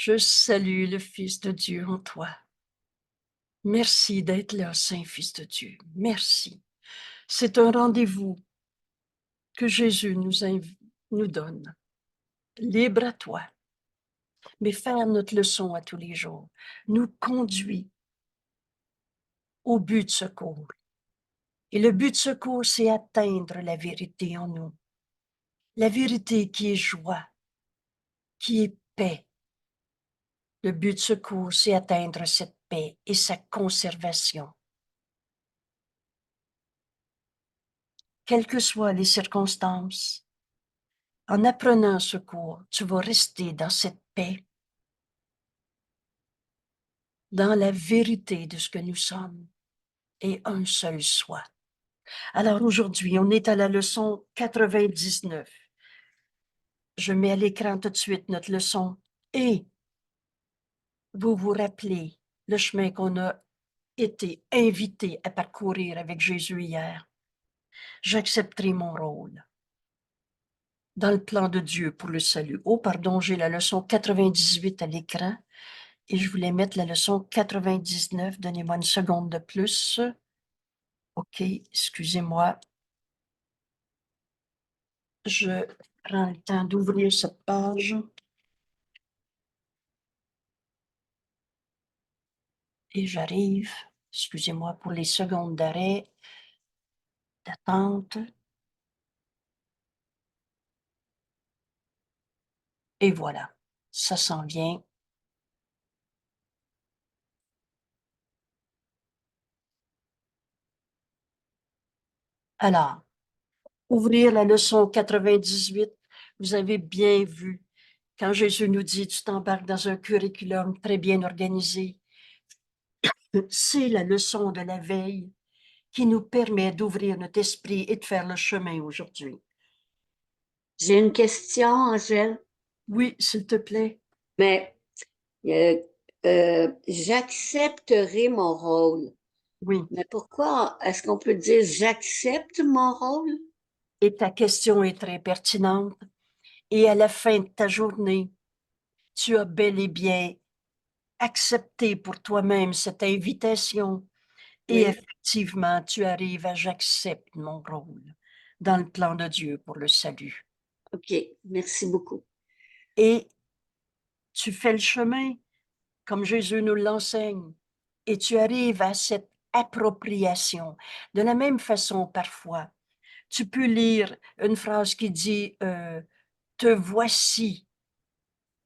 Je salue le Fils de Dieu en toi. Merci d'être là, Saint-Fils de Dieu. Merci. C'est un rendez-vous que Jésus nous donne. Libre à toi. Mais faire notre leçon à tous les jours nous conduit au but de secours. Et le but de secours, c'est atteindre la vérité en nous. La vérité qui est joie, qui est paix. Le but de secours, c'est atteindre cette paix et sa conservation. Quelles que soient les circonstances, en apprenant ce cours, tu vas rester dans cette paix, dans la vérité de ce que nous sommes, et un seul soi. Alors aujourd'hui, on est à la leçon 99. Je mets à l'écran tout de suite notre leçon et vous vous rappelez le chemin qu'on a été invité à parcourir avec Jésus hier. J'accepterai mon rôle dans le plan de Dieu pour le salut. Oh, pardon, j'ai la leçon 98 à l'écran et je voulais mettre la leçon 99. Donnez-moi une seconde de plus. OK, excusez-moi. Je prends le temps d'ouvrir cette page. Et j'arrive. Excusez-moi pour les secondes d'arrêt, d'attente. Et voilà, ça s'en vient. Alors, ouvrir la leçon 98, vous avez bien vu, quand Jésus nous dit, tu t'embarques dans un curriculum très bien organisé, c'est la leçon de la veille qui nous permet d'ouvrir notre esprit et de faire le chemin aujourd'hui. J'ai une question, Angèle. Oui, s'il te plaît. Mais j'accepterai mon rôle. Oui. Mais pourquoi est-ce qu'on peut dire j'accepte mon rôle? Et ta question est très pertinente. Et à la fin de ta journée, tu as bel et bien accepté pour toi-même cette invitation. Et Oui. effectivement, tu arrives à j'accepte mon rôle dans le plan de Dieu pour le salut. OK, merci beaucoup. Et tu fais le chemin comme Jésus nous l'enseigne et tu arrives à cette appropriation. De la même façon, parfois, tu peux lire une phrase qui dit te voici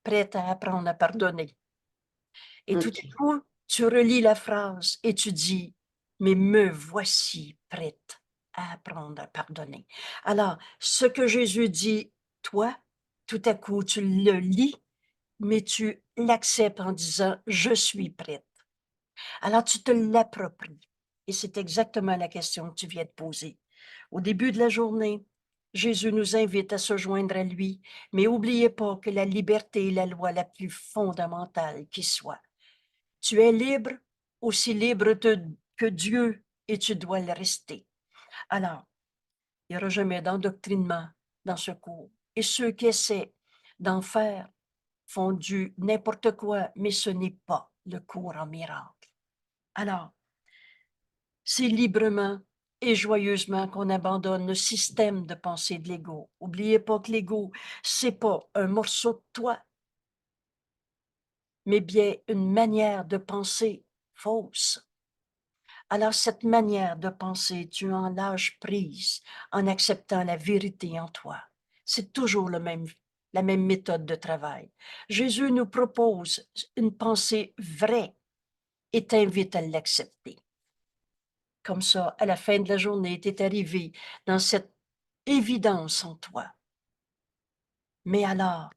prête à apprendre à pardonner. Et tout OK. à coup, tu relis la phrase et tu dis, mais me voici prête à apprendre à pardonner. Alors, ce que Jésus dit, toi, tout à coup, tu le lis, mais tu l'acceptes en disant, je suis prête. Alors, tu te l'appropries. Et c'est exactement la question que tu viens de poser. Au début de la journée, Jésus nous invite à se joindre à lui, mais n'oubliez pas que la liberté est la loi la plus fondamentale qui soit. Tu es libre, aussi libre que Dieu, et tu dois le rester. Alors, il n'y aura jamais d'endoctrinement dans ce cours. Et ceux qui essaient d'en faire font du n'importe quoi, mais ce n'est pas le cours en miracle. Alors, c'est librement et joyeusement qu'on abandonne le système de pensée de l'ego. N'oubliez pas que l'ego, c'est pas un morceau de toi, mais bien une manière de penser fausse. Alors, cette manière de penser, tu en lâches prise en acceptant la vérité en toi. C'est toujours la même méthode de travail. Jésus nous propose une pensée vraie et t'invite à l'accepter. Comme ça, à la fin de la journée, tu es arrivé dans cette évidence en toi. Mais alors,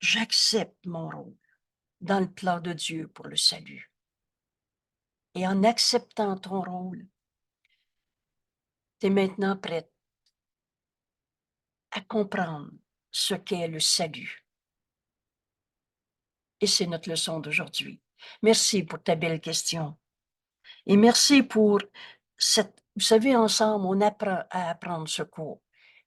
j'accepte mon rôle dans le plan de Dieu pour le salut. Et en acceptant ton rôle, tu es maintenant prête à comprendre ce qu'est le salut. Et c'est notre leçon d'aujourd'hui. Merci pour ta belle question. Et merci pour cette... Vous savez, ensemble, on apprend à apprendre ce cours.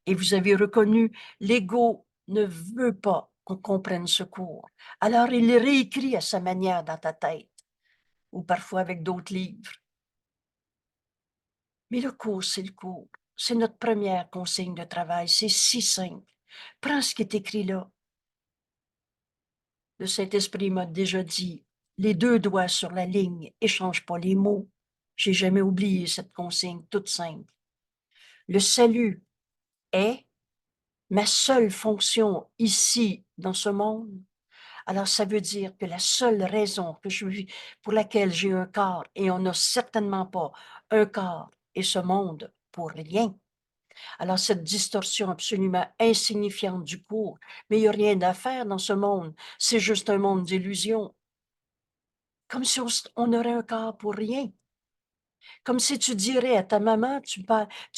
Et vous avez reconnu, l'ego ne veut pas qu'on comprenne ce cours. Alors, il le réécrit à sa manière dans ta tête, ou parfois avec d'autres livres. Mais le cours, c'est le cours. C'est notre première consigne de travail. C'est si simple. Prends ce qui est écrit là. Le Saint-Esprit m'a déjà dit, les deux doigts sur la ligne, échange pas les mots. J'ai jamais oublié cette consigne toute simple. Le salut est ma seule fonction ici, dans ce monde. Alors, ça veut dire que la seule raison pour laquelle j'ai un corps, et on n'a certainement pas un corps et ce monde pour rien. Alors, cette distorsion absolument insignifiante du cours, mais il n'y a rien à faire dans ce monde. C'est juste un monde d'illusions. Comme si on aurait un corps pour rien. Comme si tu dirais à ta maman, tu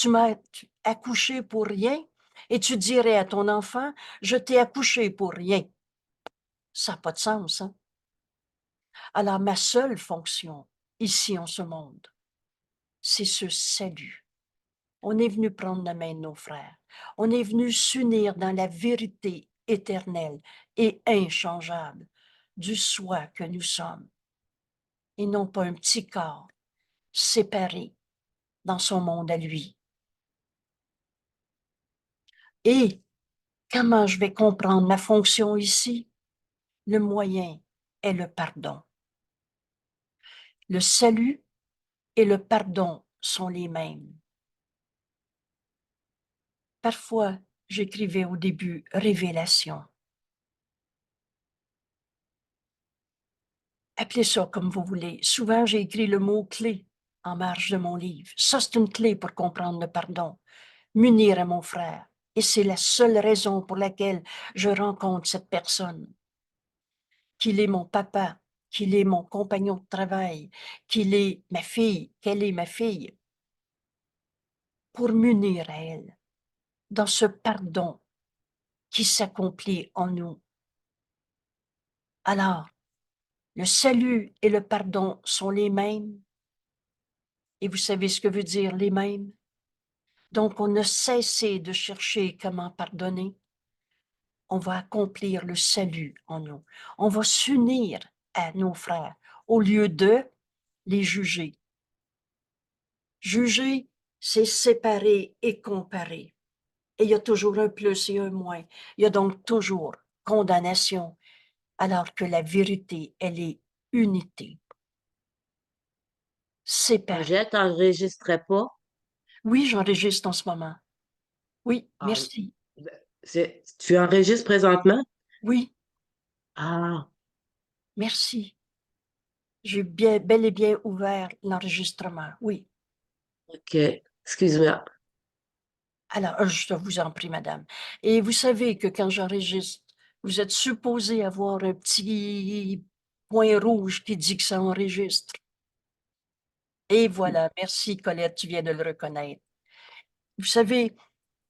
m'as accouché pour rien, et tu dirais à ton enfant, je t'ai accouché pour rien. Ça n'a pas de sens, hein? Alors, ma seule fonction, ici en ce monde, c'est ce salut. On est venu prendre la main de nos frères. On est venu s'unir dans la vérité éternelle et inchangeable du soi que nous sommes, et non pas un petit corps séparé dans son monde à lui. Et comment je vais comprendre ma fonction ici? Le moyen est le pardon. Le salut et le pardon sont les mêmes. Parfois, j'écrivais au début révélation. Appelez ça comme vous voulez. Souvent, j'ai écrit le mot clé en marge de mon livre. Ça, c'est une clé pour comprendre le pardon. M'unir à mon frère. Et c'est la seule raison pour laquelle je rencontre cette personne. Qu'il est mon papa, qu'il est mon compagnon de travail, qu'il est ma fille, qu'elle est ma fille. Pour m'unir à elle dans ce pardon qui s'accomplit en nous. Alors, le salut et le pardon sont les mêmes. Et vous savez ce que veut dire les mêmes? Donc, on a cessé de chercher comment pardonner. On va accomplir le salut en nous. On va s'unir à nos frères au lieu de les juger. Juger, c'est séparer et comparer. Et il y a toujours un plus et un moins. Il y a donc toujours condamnation, alors que la vérité, elle est unité, séparée. Angèle, t'enregistrais pas? Oui, j'enregistre en ce moment. Oui, Ah, merci. tu enregistres présentement? Oui, Ah, merci. J'ai bel et bien ouvert l'enregistrement, oui. ok. Excuse-moi. Alors, je vous en prie, madame. Et vous savez que quand j'enregistre, vous êtes supposé avoir un petit point rouge qui dit que ça enregistre. Et voilà, merci Colette, tu viens de le reconnaître. Vous savez,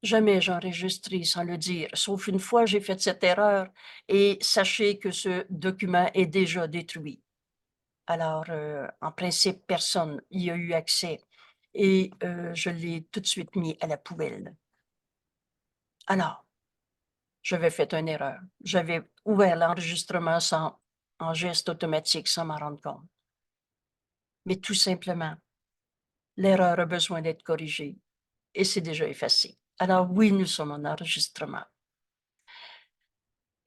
jamais j'ai enregistré sans le dire, sauf une fois j'ai fait cette erreur, et sachez que ce document est déjà détruit. Alors, en principe, personne y a eu accès, et je l'ai tout de suite mis à la poubelle. Alors, j'avais fait une erreur. J'avais ouvert l'enregistrement en geste automatique sans m'en rendre compte. Mais tout simplement, l'erreur a besoin d'être corrigée et c'est déjà effacé. Alors oui, nous sommes en enregistrement.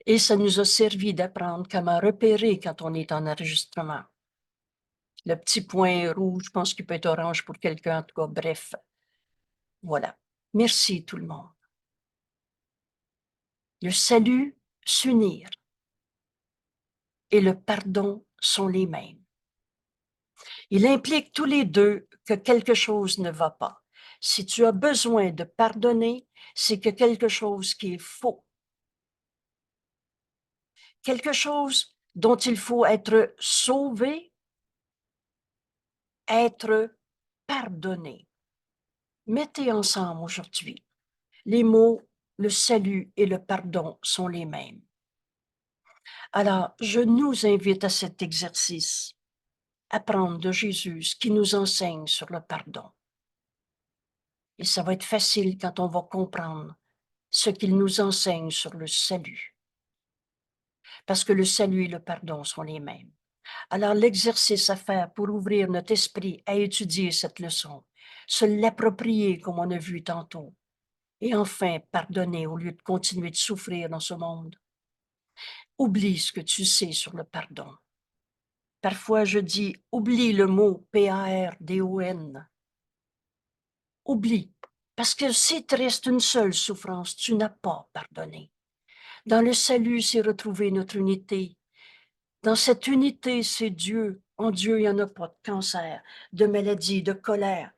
Et ça nous a servi d'apprendre comment repérer quand on est en enregistrement. Le petit point rouge, je pense qu'il peut être orange pour quelqu'un, en tout cas, bref. Voilà. Merci tout le monde. Le salut, s'unir, et le pardon sont les mêmes. Il implique tous les deux que quelque chose ne va pas. Si tu as besoin de pardonner, c'est que quelque chose qui est faux. Quelque chose dont il faut être sauvé, être pardonné. Mettez ensemble aujourd'hui. Les mots, le salut et le pardon sont les mêmes. Alors, je nous invite à cet exercice, apprendre de Jésus ce qui nous enseigne sur le pardon. Et ça va être facile quand on va comprendre ce qu'il nous enseigne sur le salut. parce que le salut et le pardon sont les mêmes. Alors l'exercice à faire pour ouvrir notre esprit à étudier cette leçon, se l'approprier comme on a vu tantôt, et enfin pardonner au lieu de continuer de souffrir dans ce monde. Oublie ce que tu sais sur le pardon. Parfois je dis, oublie le mot P-A-R-D-O-N. Oublie, parce que si te reste une seule souffrance, tu n'as pas pardonné. Dans le salut, c'est retrouver notre unité. Dans cette unité, c'est Dieu. En Dieu, il n'y en a pas de cancer, de maladie, de colère,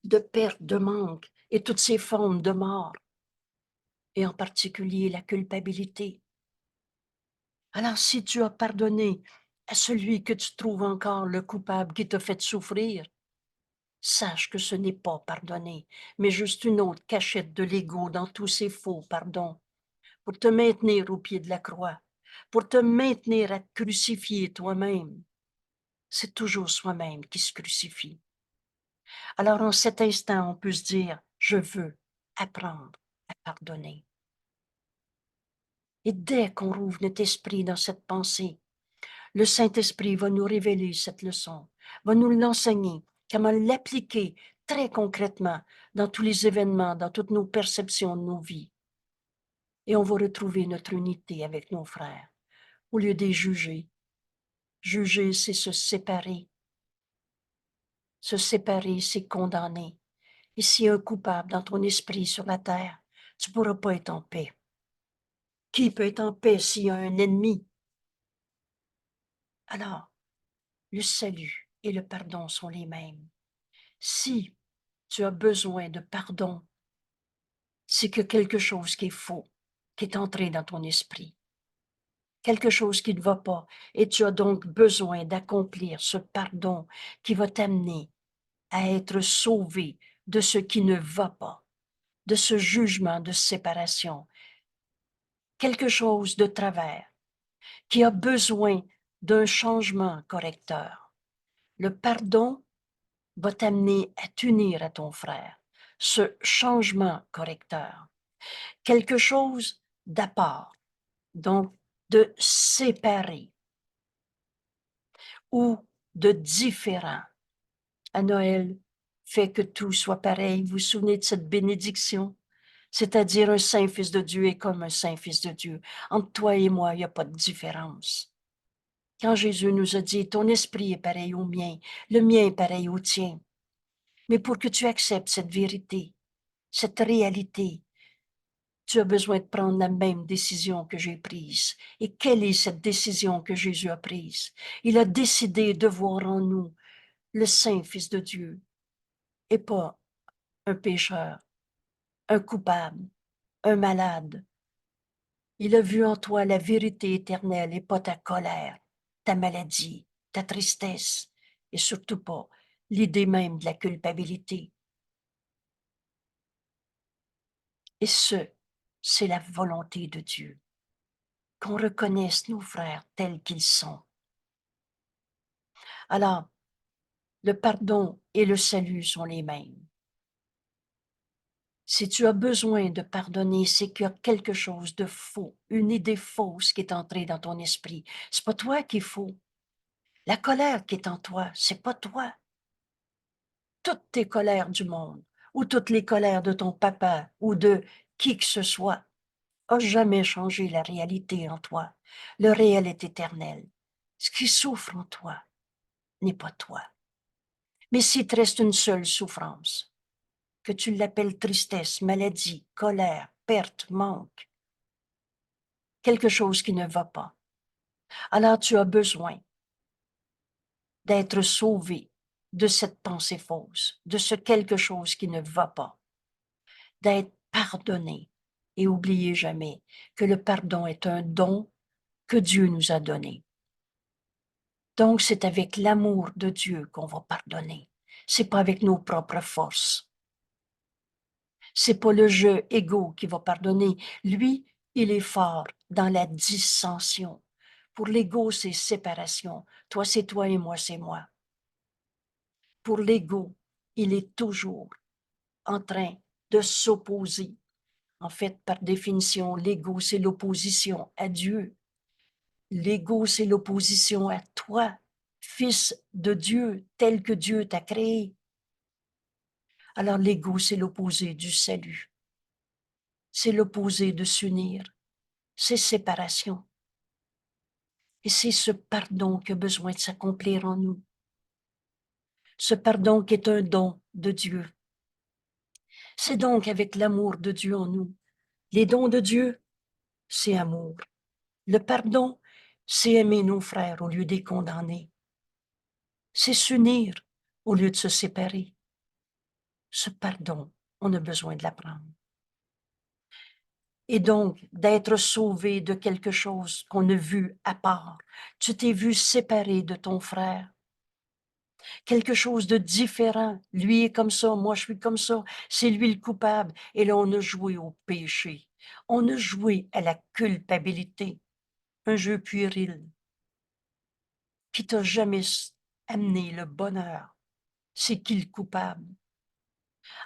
de perte, de manque et toutes ces formes de mort, et en particulier la culpabilité. Alors, si tu as pardonné à celui que tu trouves encore le coupable qui t'a fait souffrir, sache que ce n'est pas pardonné, mais juste une autre cachette de l'ego dans tous ces faux pardons, pour te maintenir au pied de la croix, pour te maintenir à te crucifier toi-même. C'est toujours soi-même qui se crucifie. Alors, en cet instant, on peut se dire, je veux apprendre à pardonner. Et dès qu'on rouvre notre esprit dans cette pensée, le Saint-Esprit va nous révéler cette leçon, va nous l'enseigner, comment l'appliquer très concrètement dans tous les événements, dans toutes nos perceptions de nos vies. Et on va retrouver notre unité avec nos frères, au lieu de les juger. Juger, c'est se séparer. Se séparer, c'est condamner. Et s'il y a un coupable dans ton esprit sur la terre, tu ne pourras pas être en paix. Qui peut être en paix s'il y a un ennemi? Alors, le salut et le pardon sont les mêmes. Si tu as besoin de pardon, c'est que quelque chose qui est faux, qui est entré dans ton esprit, quelque chose qui ne va pas, et tu as donc besoin d'accomplir ce pardon qui va t'amener à être sauvé de ce qui ne va pas, de ce jugement de séparation, quelque chose de travers, qui a besoin d'un changement correcteur. Le pardon va t'amener à t'unir à ton frère, ce changement correcteur. Quelque chose d'à part, donc de séparé ou de différent. À Noël, fait que tout soit pareil. Vous vous souvenez de cette bénédiction? C'est-à-dire un saint fils de Dieu est comme un saint fils de Dieu. Entre toi et moi, il n'y a pas de différence. Quand Jésus nous a dit, ton esprit est pareil au mien, le mien est pareil au tien. Mais pour que tu acceptes cette vérité, cette réalité, tu as besoin de prendre la même décision que j'ai prise. Et quelle est cette décision que Jésus a prise? Il a décidé de voir en nous le saint Fils de Dieu et pas un pécheur, un coupable, un malade. Il a vu en toi la vérité éternelle et pas ta colère, ta maladie, ta tristesse et surtout pas l'idée même de la culpabilité. Et c'est la volonté de Dieu, qu'on reconnaisse nos frères tels qu'ils sont. Alors, le pardon et le salut sont les mêmes. Si tu as besoin de pardonner, c'est qu'il y a quelque chose de faux, une idée fausse qui est entrée dans ton esprit. C'est pas toi qui est faux. La colère qui est en toi, c'est pas toi. Toutes tes colères du monde, ou toutes les colères de ton papa, ou de qui que ce soit, a jamais changé la réalité en toi. Le réel est éternel. Ce qui souffre en toi n'est pas toi. Mais s'il te reste une seule souffrance, que tu l'appelles tristesse, maladie, colère, perte, manque, quelque chose qui ne va pas, alors tu as besoin d'être sauvé de cette pensée fausse, de ce quelque chose qui ne va pas, d'être pardonné. Et oubliez jamais que le pardon est un don que Dieu nous a donné. Donc, c'est avec l'amour de Dieu qu'on va pardonner. C'est pas avec nos propres forces. C'est pas le jeu égo qui va pardonner. Lui, il est fort dans la dissension. Pour l'ego, c'est séparation. Toi, c'est toi et moi, c'est moi. Pour l'ego, il est toujours en train de s'opposer En fait, par définition, l'ego, c'est l'opposition à Dieu. L'ego, c'est l'opposition à toi, fils de Dieu, tel que Dieu t'a créé. Alors l'ego, c'est l'opposé du salut. C'est l'opposé de s'unir. C'est séparation. Et c'est ce pardon qui a besoin de s'accomplir en nous. Ce pardon qui est un don de Dieu. C'est donc avec l'amour de Dieu en nous. Les dons de Dieu, c'est amour. Le pardon, c'est aimer nos frères au lieu des condamner. C'est s'unir au lieu de se séparer. Ce pardon, on a besoin de l'apprendre. Et donc, d'être sauvé de quelque chose qu'on a vu à part. Tu t'es vu séparé de ton frère. Quelque chose de différent. Lui est comme ça, moi je suis comme ça. C'est lui le coupable. Et là, on a joué au péché. On a joué à la culpabilité. Un jeu puéril qui t'a jamais amené le bonheur. C'est qui le coupable?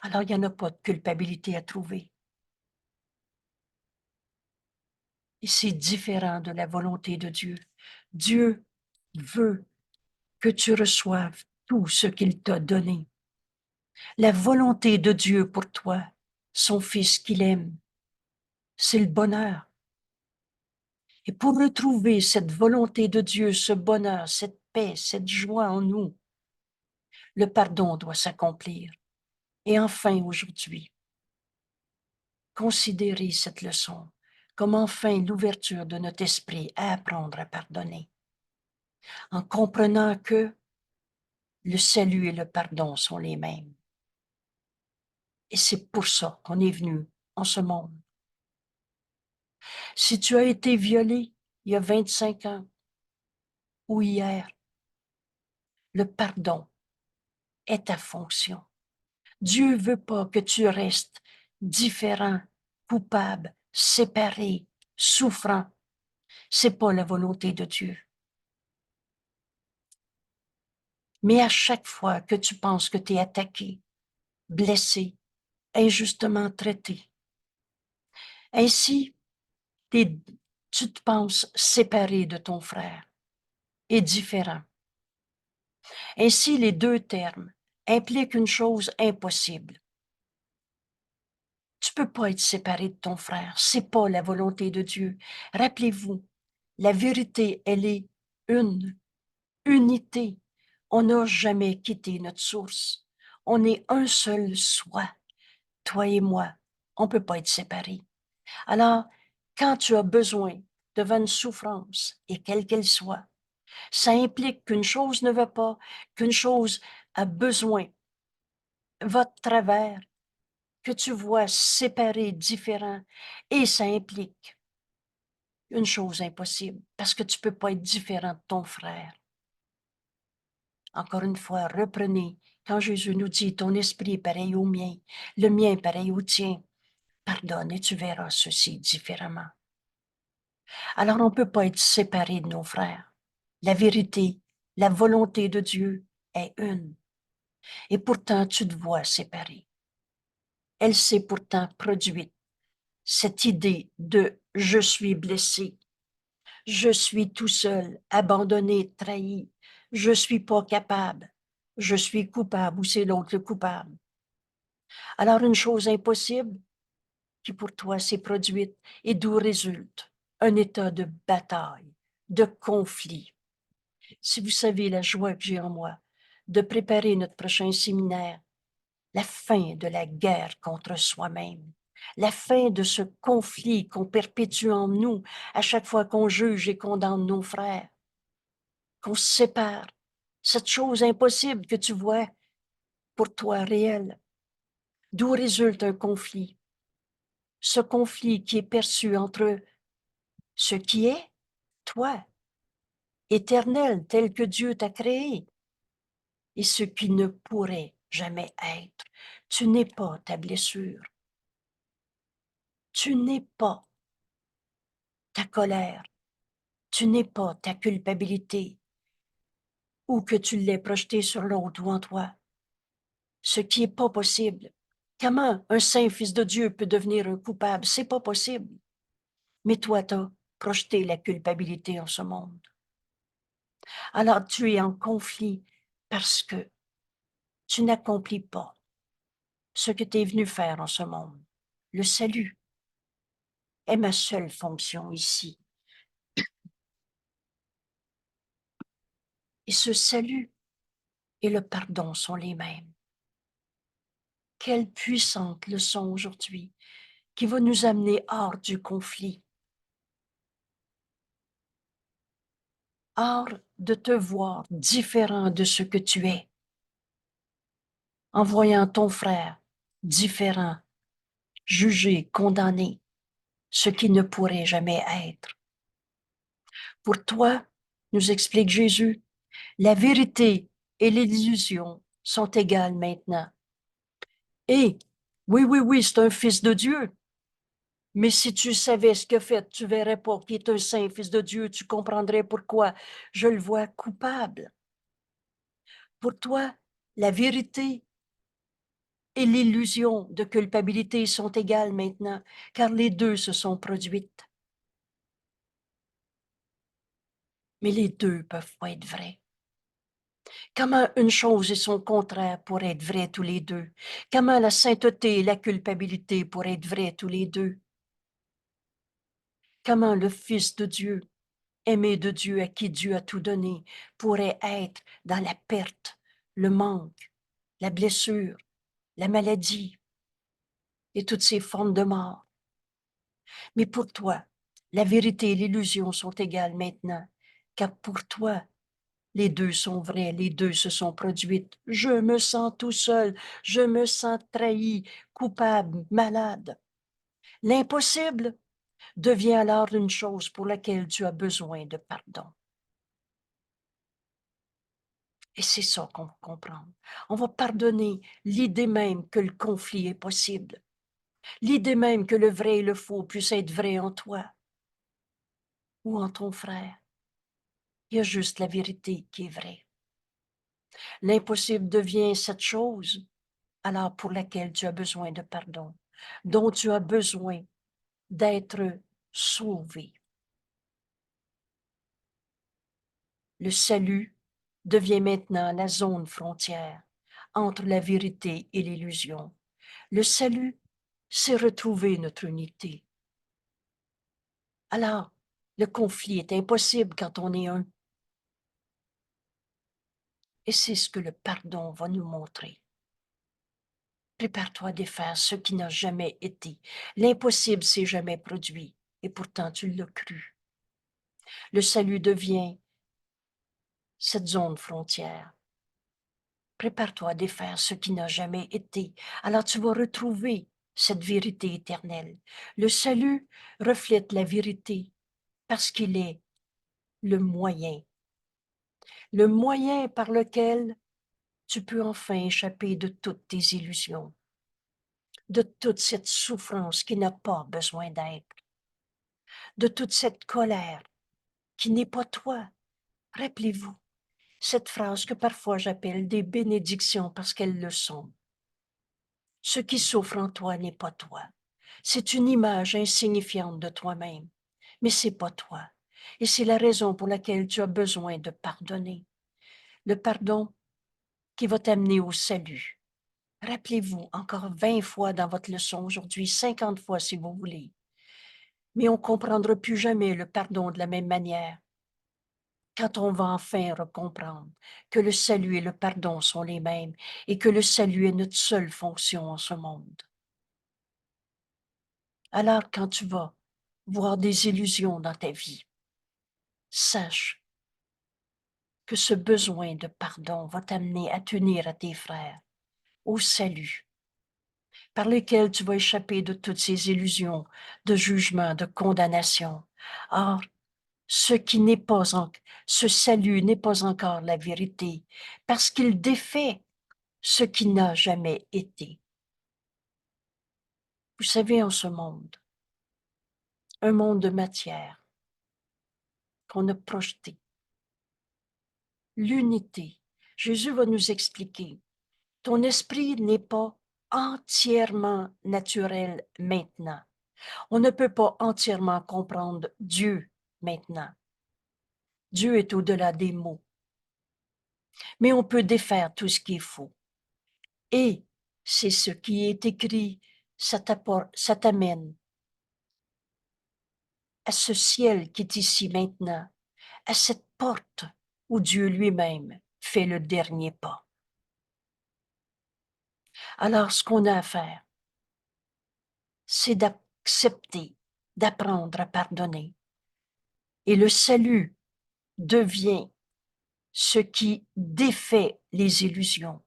Alors, il n'y en a pas de culpabilité à trouver. Et c'est différent de la volonté de Dieu. Dieu veut que tu reçoives tout ce qu'il t'a donné. La volonté de Dieu pour toi, son Fils qu'il aime, c'est le bonheur. Et pour retrouver cette volonté de Dieu, ce bonheur, cette paix, cette joie en nous, le pardon doit s'accomplir. Et enfin, aujourd'hui, considérez cette leçon comme enfin l'ouverture de notre esprit à apprendre à pardonner, en comprenant que le salut et le pardon sont les mêmes. Et c'est pour ça qu'on est venu en ce monde. Si tu as été violé il y a 25 ans ou hier, le pardon est ta fonction. Dieu veut pas que tu restes différent, coupable, séparé, souffrant. C'est pas la volonté de Dieu. Mais à chaque fois que tu penses que tu es attaqué, blessé, injustement traité, ainsi tu te penses séparé de ton frère et différent. Ainsi, les deux termes impliquent une chose impossible. Tu peux pas être séparé de ton frère. C'est pas la volonté de Dieu. Rappelez-vous, la vérité, elle est une, unité. On n'a jamais quitté notre source. On est un seul soi, toi et moi. On peut pas être séparés. Alors, quand tu as besoin devant une souffrance, et quelle qu'elle soit, ça implique qu'une chose ne va pas, qu'une chose a besoin, va de travers, que tu vois séparés, différents, et ça implique une chose impossible, parce que tu ne peux pas être différent de ton frère. Encore une fois, reprenez, quand Jésus nous dit, ton esprit est pareil au mien, le mien est pareil au tien, pardonne et tu verras ceci différemment. Alors on ne peut pas être séparé de nos frères. La vérité, la volonté de Dieu est une. Et pourtant, tu te vois séparé. Elle s'est pourtant produite, cette idée de « je suis blessé », je suis tout seul, abandonné, trahi, je suis pas capable, je suis coupable ou c'est l'autre le coupable. Alors une chose impossible qui pour toi s'est produite et d'où résulte un état de bataille, de conflit. Si vous savez la joie que j'ai en moi de préparer notre prochain séminaire, la fin de la guerre contre soi-même, la fin de ce conflit qu'on perpétue en nous à chaque fois qu'on juge et condamne nos frères, qu'on se sépare, cette chose impossible que tu vois pour toi réelle, d'où résulte un conflit. Ce conflit qui est perçu entre ce qui est, toi, éternel, tel que Dieu t'a créé, et ce qui ne pourrait jamais être. Tu n'es pas ta blessure. Tu n'es pas ta colère. Tu n'es pas ta culpabilité ou que tu l'aies projeté sur l'autre ou en toi. Ce qui n'est pas possible, Comment un saint fils de Dieu peut devenir un coupable? C'est pas possible. Mais toi, tu as projeté la culpabilité en ce monde. Alors tu es en conflit parce que tu n'accomplis pas ce que tu es venu faire en ce monde. Le salut est ma seule fonction ici. Et ce salut et le pardon sont les mêmes. Quelle puissante leçon aujourd'hui qui va nous amener hors du conflit, hors de te voir différent de ce que tu es, en voyant ton frère différent, jugé, condamné, ce qui ne pourrait jamais être. Pour toi, nous explique Jésus, la vérité et l'illusion sont égales maintenant. Et, oui, oui, oui, c'est un fils de Dieu. Mais si tu savais ce qu'il a fait, tu verrais pas qu'il est un saint fils de Dieu, tu comprendrais pourquoi je le vois coupable. Pour toi, la vérité et l'illusion de culpabilité sont égales maintenant, car les deux se sont produites. Mais les deux peuvent pas être vraies. Comment une chose et son contraire pourraient être vrais tous les deux? Comment la sainteté et la culpabilité pourraient être vraies tous les deux? Comment le Fils de Dieu, aimé de Dieu, à qui Dieu a tout donné, pourrait être dans la perte, le manque, la blessure, la maladie et toutes ces formes de mort? Mais pour toi, la vérité et l'illusion sont égales maintenant, car pour toi, les deux sont vrais, les deux se sont produites. Je me sens tout seul, je me sens trahi, coupable, malade. L'impossible devient alors une chose pour laquelle tu as besoin de pardon. Et c'est ça qu'on va comprendre. On va pardonner l'idée même que le conflit est possible, l'idée même que le vrai et le faux puissent être vrais en toi ou en ton frère. Il y a juste la vérité qui est vraie. L'impossible devient cette chose alors pour laquelle tu as besoin de pardon, dont tu as besoin d'être sauvé. Le salut devient maintenant la zone frontière entre la vérité et l'illusion. Le salut, c'est retrouver notre unité. Alors, le conflit est impossible quand on est un. Et c'est ce que le pardon va nous montrer. Prépare-toi à défaire ce qui n'a jamais été. L'impossible s'est jamais produit, et pourtant tu l'as cru. Le salut devient cette zone frontière. Prépare-toi à défaire ce qui n'a jamais été. Alors tu vas retrouver cette vérité éternelle. Le salut reflète la vérité parce qu'il est le moyen par lequel tu peux enfin échapper de toutes tes illusions, de toute cette souffrance qui n'a pas besoin d'être, de toute cette colère qui n'est pas toi. Rappelez-vous cette phrase que parfois j'appelle des bénédictions parce qu'elles le sont. Ce qui souffre en toi n'est pas toi. C'est une image insignifiante de toi-même, mais c'est pas toi. Et c'est la raison pour laquelle tu as besoin de pardonner. Le pardon qui va t'amener au salut. Rappelez-vous encore 20 fois dans votre leçon aujourd'hui, 50 fois si vous voulez. Mais on ne comprendra plus jamais le pardon de la même manière quand on va enfin recomprendre que le salut et le pardon sont les mêmes et que le salut est notre seule fonction en ce monde. Alors quand tu vas voir des illusions dans ta vie, sache que ce besoin de pardon va t'amener à t'unir à tes frères, au salut, par lequel tu vas échapper de toutes ces illusions de jugement, de condamnation. Or, ce salut n'est pas encore la vérité, parce qu'il défait ce qui n'a jamais été. Vous savez, en ce monde, un monde de matière qu'on a projeté, l'unité. Jésus va nous expliquer, ton esprit n'est pas entièrement naturel maintenant. On ne peut pas entièrement comprendre Dieu maintenant. Dieu est au-delà des mots. Mais on peut défaire tout ce qui est faux. Et c'est ce qui est écrit, ça t'amène à ce ciel qui est ici maintenant, à cette porte où Dieu lui-même fait le dernier pas. Alors, ce qu'on a à faire, c'est d'accepter, d'apprendre à pardonner. Et le salut devient ce qui défait les illusions,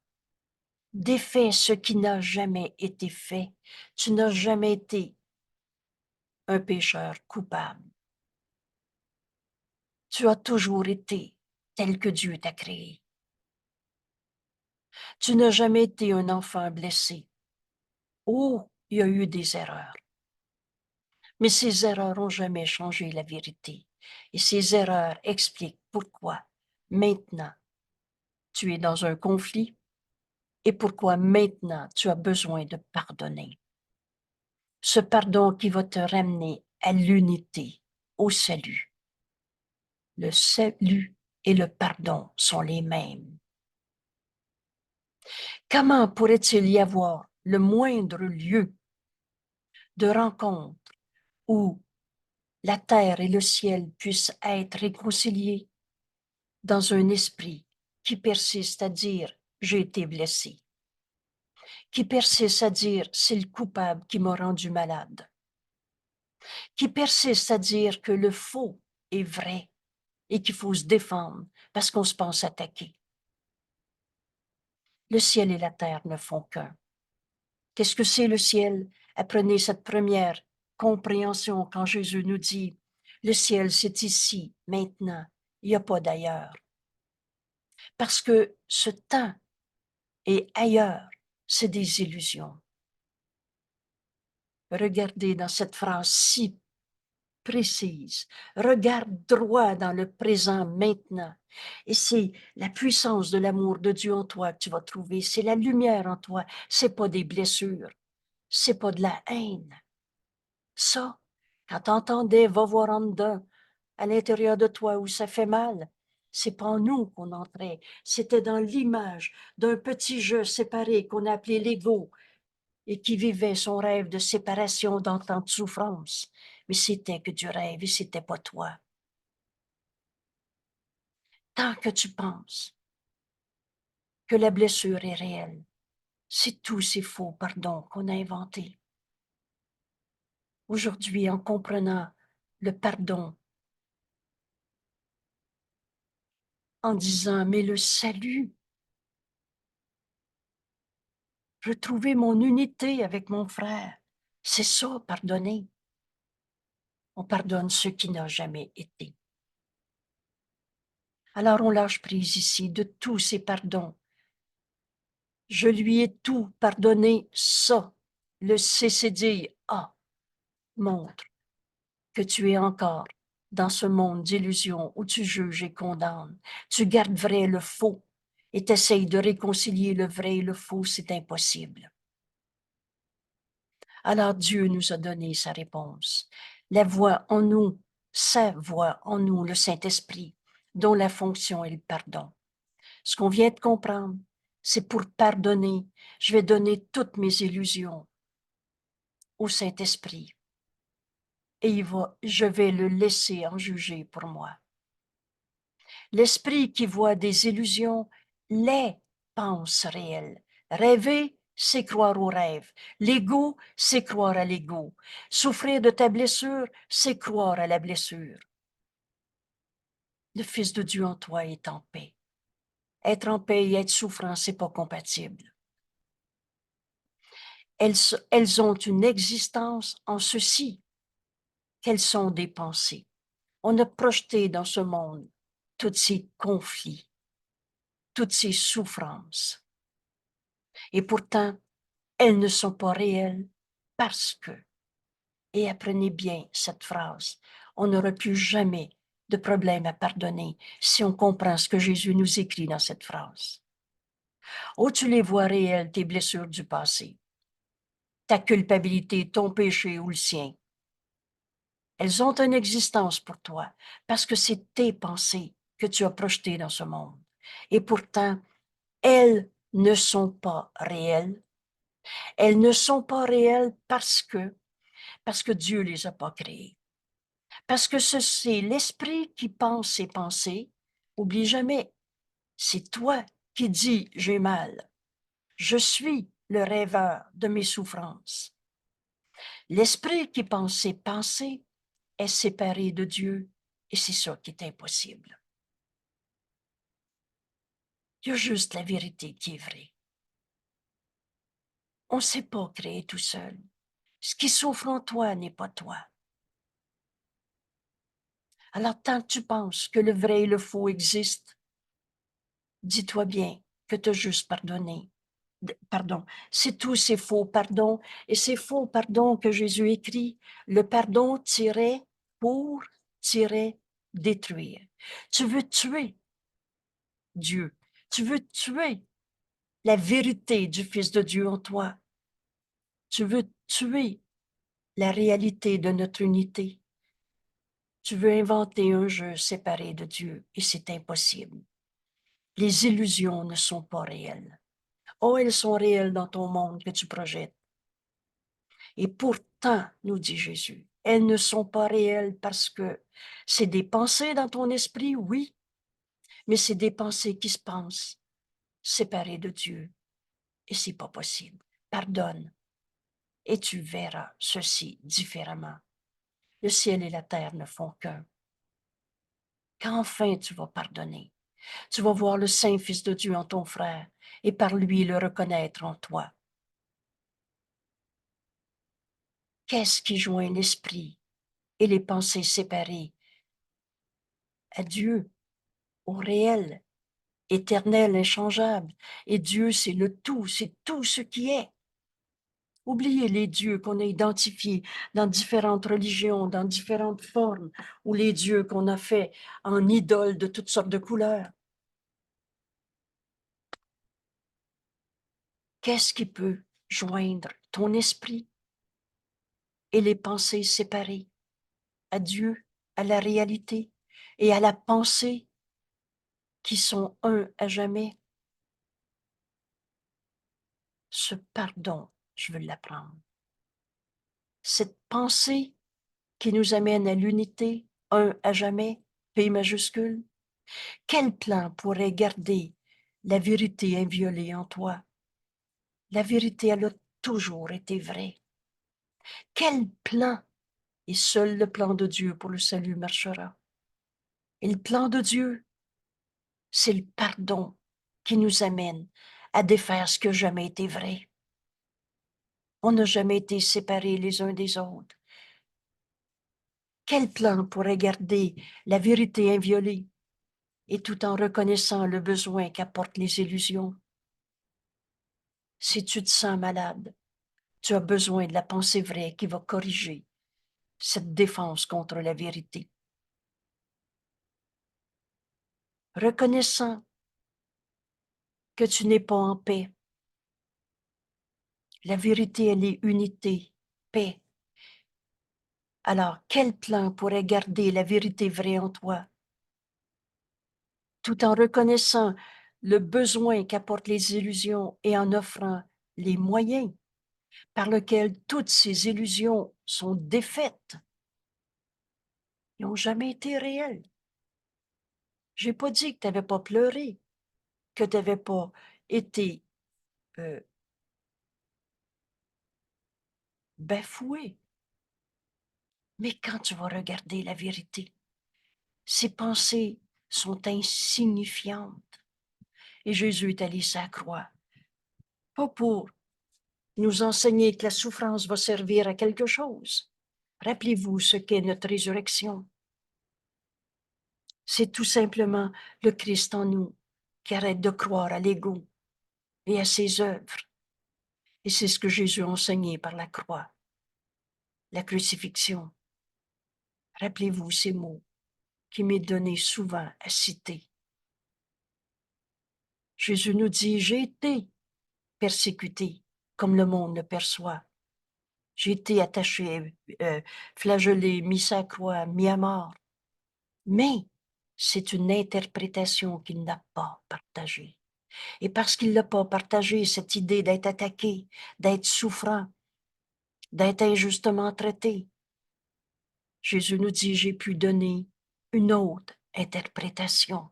défait ce qui n'a jamais été fait. Tu n'as jamais été un pécheur coupable. Tu as toujours été tel que Dieu t'a créé. Tu n'as jamais été un enfant blessé. Oh, il y a eu des erreurs. Mais ces erreurs n'ont jamais changé la vérité. Et ces erreurs expliquent pourquoi maintenant tu es dans un conflit et pourquoi maintenant tu as besoin de pardonner. Ce pardon qui va te ramener à l'unité, au salut. Le salut et le pardon sont les mêmes. Comment pourrait-il y avoir le moindre lieu de rencontre où la terre et le ciel puissent être réconciliés dans un esprit qui persiste à dire « j'ai été blessé », qui persiste à dire « c'est le coupable qui m'a rendu malade », qui persiste à dire que le faux est vrai et qu'il faut se défendre parce qu'on se pense attaqué. Le ciel et la terre ne font qu'un. Qu'est-ce que c'est le ciel? Apprenez cette première compréhension quand Jésus nous dit « le ciel c'est ici, maintenant, il n'y a pas d'ailleurs ». Parce que ce temps et ailleurs, c'est des illusions. Regardez dans cette phrase si précise. Regarde droit dans le présent maintenant. Et c'est la puissance de l'amour de Dieu en toi que tu vas trouver. C'est la lumière en toi. C'est pas des blessures. C'est pas de la haine. Ça, quand t'entendais va voir en dedans, à l'intérieur de toi où ça fait mal, c'est pas en nous qu'on entrait. C'était dans l'image d'un petit jeu séparé qu'on appelait l'ego et qui vivait son rêve de séparation dans tant de souffrance. Mais c'était que du rêve et c'était pas toi. Tant que tu penses que la blessure est réelle, c'est tous ces faux pardons qu'on a inventés. Aujourd'hui, en comprenant le pardon, en disant, mais le salut, retrouver mon unité avec mon frère, c'est ça, pardonner. On pardonne ce qui n'a jamais été. Alors on lâche prise ici de tous ces pardons. Je lui ai tout pardonné, ça. Le CCD montre que tu es encore dans ce monde d'illusions où tu juges et condamnes. Tu gardes vrai le faux et t'essayes de réconcilier le vrai et le faux, c'est impossible. Alors Dieu nous a donné sa réponse. La voix en nous, sa voix en nous, le Saint-Esprit, dont la fonction est le pardon. Ce qu'on vient de comprendre, c'est pour pardonner, je vais donner toutes mes illusions au Saint-Esprit et je vais le laisser en juger pour moi. L'esprit qui voit des illusions les pense réelles. Rêver, c'est croire au rêve. L'ego, c'est croire à l'ego. Souffrir de ta blessure, c'est croire à la blessure. Le Fils de Dieu en toi est en paix. Être en paix et être souffrant, c'est pas compatible. Elles ont une existence en ceci, qu'elles sont des pensées. On a projeté dans ce monde tous ces conflits, toutes ces souffrances. Et pourtant, elles ne sont pas réelles parce que, et apprenez bien cette phrase, on n'aura plus jamais de problème à pardonner si on comprend ce que Jésus nous écrit dans cette phrase. Oh, tu les vois réelles, tes blessures du passé. ta culpabilité, ton péché ou le sien. Elles ont une existence pour toi parce que c'est tes pensées que tu as projetées dans ce monde. Et pourtant, elles ne sont pas réelles. Elles ne sont pas réelles parce que Dieu les a pas créées. Parce que c'est l'esprit qui pense ces pensées. Oublie jamais, c'est toi qui dis j'ai mal. Je suis le rêveur de mes souffrances. L'esprit qui pense ces pensées est séparé de Dieu et c'est ça qui est impossible. Il y a juste la vérité qui est vraie. On ne s'est pas créé tout seul. Ce qui souffre en toi n'est pas toi. Alors, tant que tu penses que le vrai et le faux existent, dis-toi bien que tu as juste pardonné. Pardon, c'est tous ces faux pardons et ces faux pardons que Jésus écrit, le pardon tiré pour détruire. Tu veux tuer Dieu, tu veux tuer la vérité du Fils de Dieu en toi, tu veux tuer la réalité de notre unité. Tu veux inventer un jeu séparé de Dieu et c'est impossible. Les illusions ne sont pas réelles. Oh, elles sont réelles dans ton monde que tu projettes. Et pourtant, nous dit Jésus, elles ne sont pas réelles parce que c'est des pensées dans ton esprit, oui, mais c'est des pensées qui se pensent séparées de Dieu. Et c'est pas possible. Pardonne et tu verras ceci différemment. Le ciel et la terre ne font qu'un. Quand enfin tu vas pardonner, tu vas voir le Saint Fils de Dieu en ton frère et par lui le reconnaître en toi. Qu'est-ce qui joint l'esprit et les pensées séparées à Dieu, au réel, éternel, inchangeable? Et Dieu, c'est le tout, c'est tout ce qui est. Oubliez les dieux qu'on a identifiés dans différentes religions, dans différentes formes, ou les dieux qu'on a fait en idoles de toutes sortes de couleurs. Qu'est-ce qui peut joindre ton esprit et les pensées séparées à Dieu, à la réalité et à la pensée qui sont un à jamais? Ce pardon, je veux l'apprendre. Cette pensée qui nous amène à l'unité, un à jamais, P majuscule. Quel plan pourrait garder la vérité inviolée en toi? La vérité, elle a toujours été vraie. Quel plan? Et seul le plan de Dieu pour le salut marchera. Et le plan de Dieu, c'est le pardon qui nous amène à défaire ce qui n'a jamais été vrai. On n'a jamais été séparés les uns des autres. Quel plan pourrait garder la vérité inviolée et tout en reconnaissant le besoin qu'apportent les illusions? Si tu te sens malade, tu as besoin de la pensée vraie qui va corriger cette défense contre la vérité. Reconnaissant que tu n'es pas en paix. La vérité, elle est unité, paix. Alors, quel plan pourrait garder la vérité vraie en toi, tout en reconnaissant le besoin qu'apportent les illusions et en offrant les moyens par lesquels toutes ces illusions sont défaites? Ils n'ont jamais été réelles. Je n'ai pas dit que tu n'avais pas pleuré, que tu n'avais pas été bafoué. Mais quand tu vas regarder la vérité, ces pensées sont insignifiantes. Et Jésus est allé sur la croix, pas pour nous enseigner que la souffrance va servir à quelque chose. Rappelez-vous ce qu'est notre résurrection. C'est tout simplement le Christ en nous qui arrête de croire à l'ego et à ses œuvres. Et c'est ce que Jésus a enseigné par la croix, la crucifixion. Rappelez-vous ces mots qui m'est donné souvent à citer. Jésus nous dit, j'ai été persécuté comme le monde le perçoit. J'ai été attaché, flagellé, mis à croix, mis à mort. Mais c'est une interprétation qu'il n'a pas partagée. Et parce qu'il n'a pas partagé cette idée d'être attaqué, d'être souffrant, d'être injustement traité, Jésus nous dit, j'ai pu donner une autre interprétation.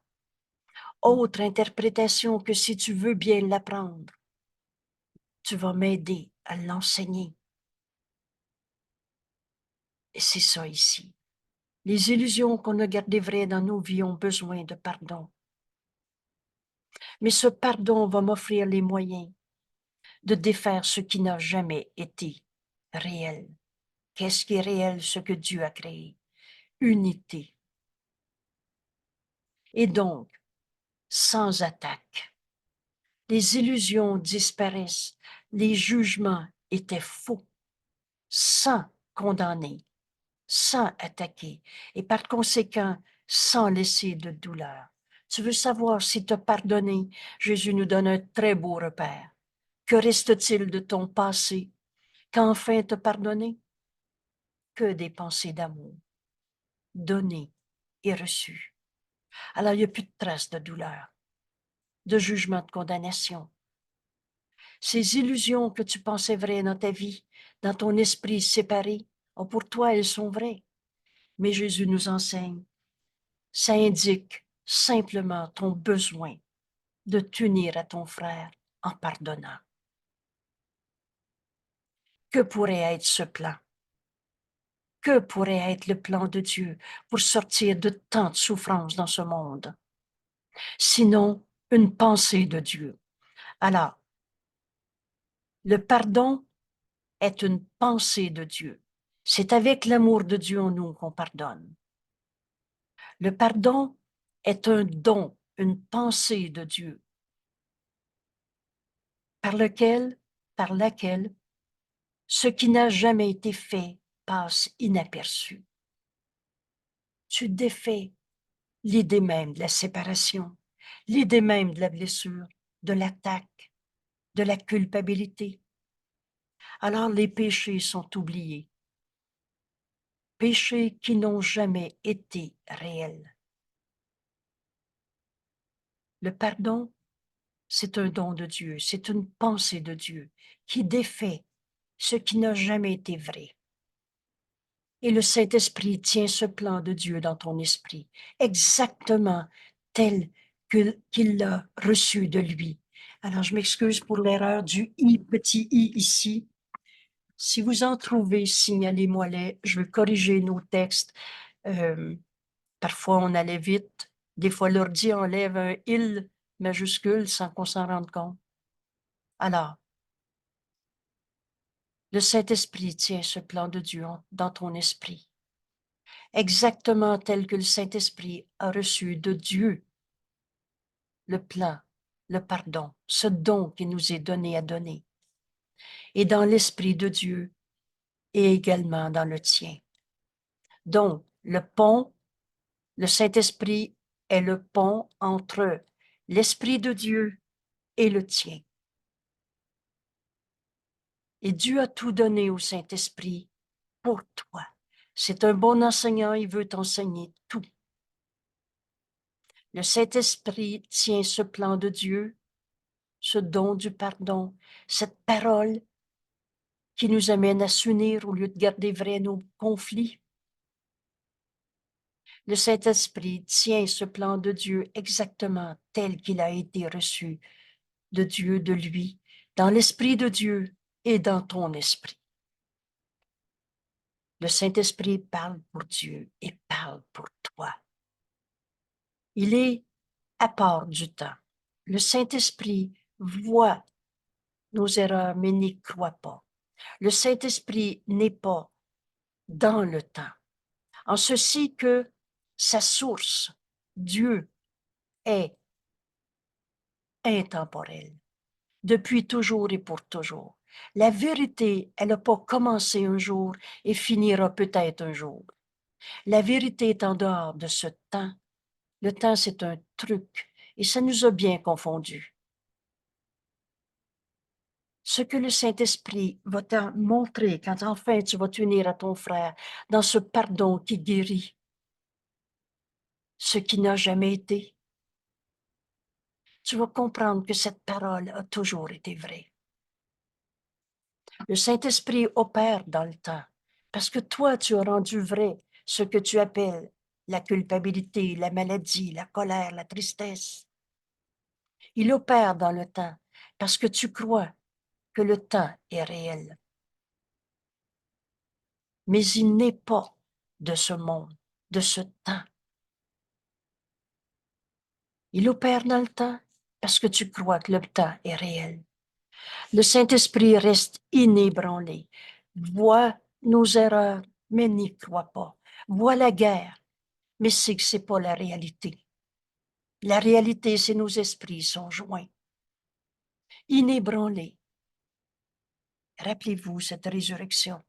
Autre interprétation que si tu veux bien l'apprendre, tu vas m'aider à l'enseigner. Et c'est ça ici. Les illusions qu'on a gardées vraies dans nos vies ont besoin de pardon. Mais ce pardon va m'offrir les moyens de défaire ce qui n'a jamais été réel. Qu'est-ce qui est réel? Ce que Dieu a créé. Unité. Et donc, sans attaque. Les illusions disparaissent. Les jugements étaient faux, sans condamner, sans attaquer, et par conséquent, sans laisser de douleur. Tu veux savoir si tu as pardonné? Jésus nous donne un très beau repère. Que reste-t-il de ton passé qu'enfin te pardonné? Que des pensées d'amour, données et reçues. Alors, il n'y a plus de traces de douleur, de jugement, de condamnation. Ces illusions que tu pensais vraies dans ta vie, dans ton esprit séparé, oh, pour toi, elles sont vraies. Mais Jésus nous enseigne. Ça indique simplement ton besoin de t'unir à ton frère en pardonnant. Que pourrait être ce plan? Que pourrait être le plan de Dieu pour sortir de tant de souffrances dans ce monde? Sinon, une pensée de Dieu. Alors, le pardon est une pensée de Dieu. C'est avec l'amour de Dieu en nous qu'on pardonne. Le pardon est un don, une pensée de Dieu par laquelle ce qui n'a jamais été fait passe inaperçu. Tu défais l'idée même de la séparation, l'idée même de la blessure, de l'attaque, de la culpabilité. Alors les péchés sont oubliés, péchés qui n'ont jamais été réels. Le pardon, c'est un don de Dieu, c'est une pensée de Dieu qui défait ce qui n'a jamais été vrai. Et le Saint-Esprit tient ce plan de Dieu dans ton esprit, exactement tel qu'il l'a reçu de lui. Alors, je m'excuse pour l'erreur du i, petit i ici. Si vous en trouvez, signalez-moi-les. Je veux corriger nos textes. Parfois, on allait vite. Des fois, l'ordi enlève un « il » majuscule sans qu'on s'en rende compte. Alors, le Saint-Esprit tient ce plan de Dieu dans ton esprit, exactement tel que le Saint-Esprit a reçu de Dieu le plan, le pardon, ce don qui nous est donné à donner, et dans l'Esprit de Dieu et également dans le tien. Donc, le pont, le Saint-Esprit est le pont entre l'Esprit de Dieu et le tien. Et Dieu a tout donné au Saint-Esprit pour toi. C'est un bon enseignant, il veut t'enseigner tout. Le Saint-Esprit tient ce plan de Dieu, ce don du pardon, cette parole qui nous amène à s'unir au lieu de garder vrai nos conflits. Le Saint-Esprit tient ce plan de Dieu exactement tel qu'il a été reçu de Dieu, de lui, dans l'Esprit de Dieu et dans ton esprit. Le Saint-Esprit parle pour Dieu et parle pour toi. Il est à part du temps. Le Saint-Esprit voit nos erreurs, mais n'y croit pas. Le Saint-Esprit n'est pas dans le temps. En ceci que sa source, Dieu, est intemporelle, depuis toujours et pour toujours. La vérité, elle n'a pas commencé un jour et finira peut-être un jour. La vérité est en dehors de ce temps. Le temps, c'est un truc et ça nous a bien confondus. Ce que le Saint-Esprit va te montrer quand enfin tu vas t'unir à ton frère dans ce pardon qui guérit ce qui n'a jamais été, tu vas comprendre que cette parole a toujours été vraie. Le Saint-Esprit opère dans le temps parce que toi, tu as rendu vrai ce que tu appelles la culpabilité, la maladie, la colère, la tristesse. Il opère dans le temps parce que tu crois que le temps est réel. Mais il n'est pas de ce monde, de ce temps. Il opère dans le temps parce que tu crois que le temps est réel. Le Saint-Esprit reste inébranlé, voit nos erreurs, mais n'y croit pas, voit la guerre, mais sait que ce n'est pas la réalité. La réalité, c'est nos esprits sont joints, inébranlés. Rappelez-vous cette résurrection.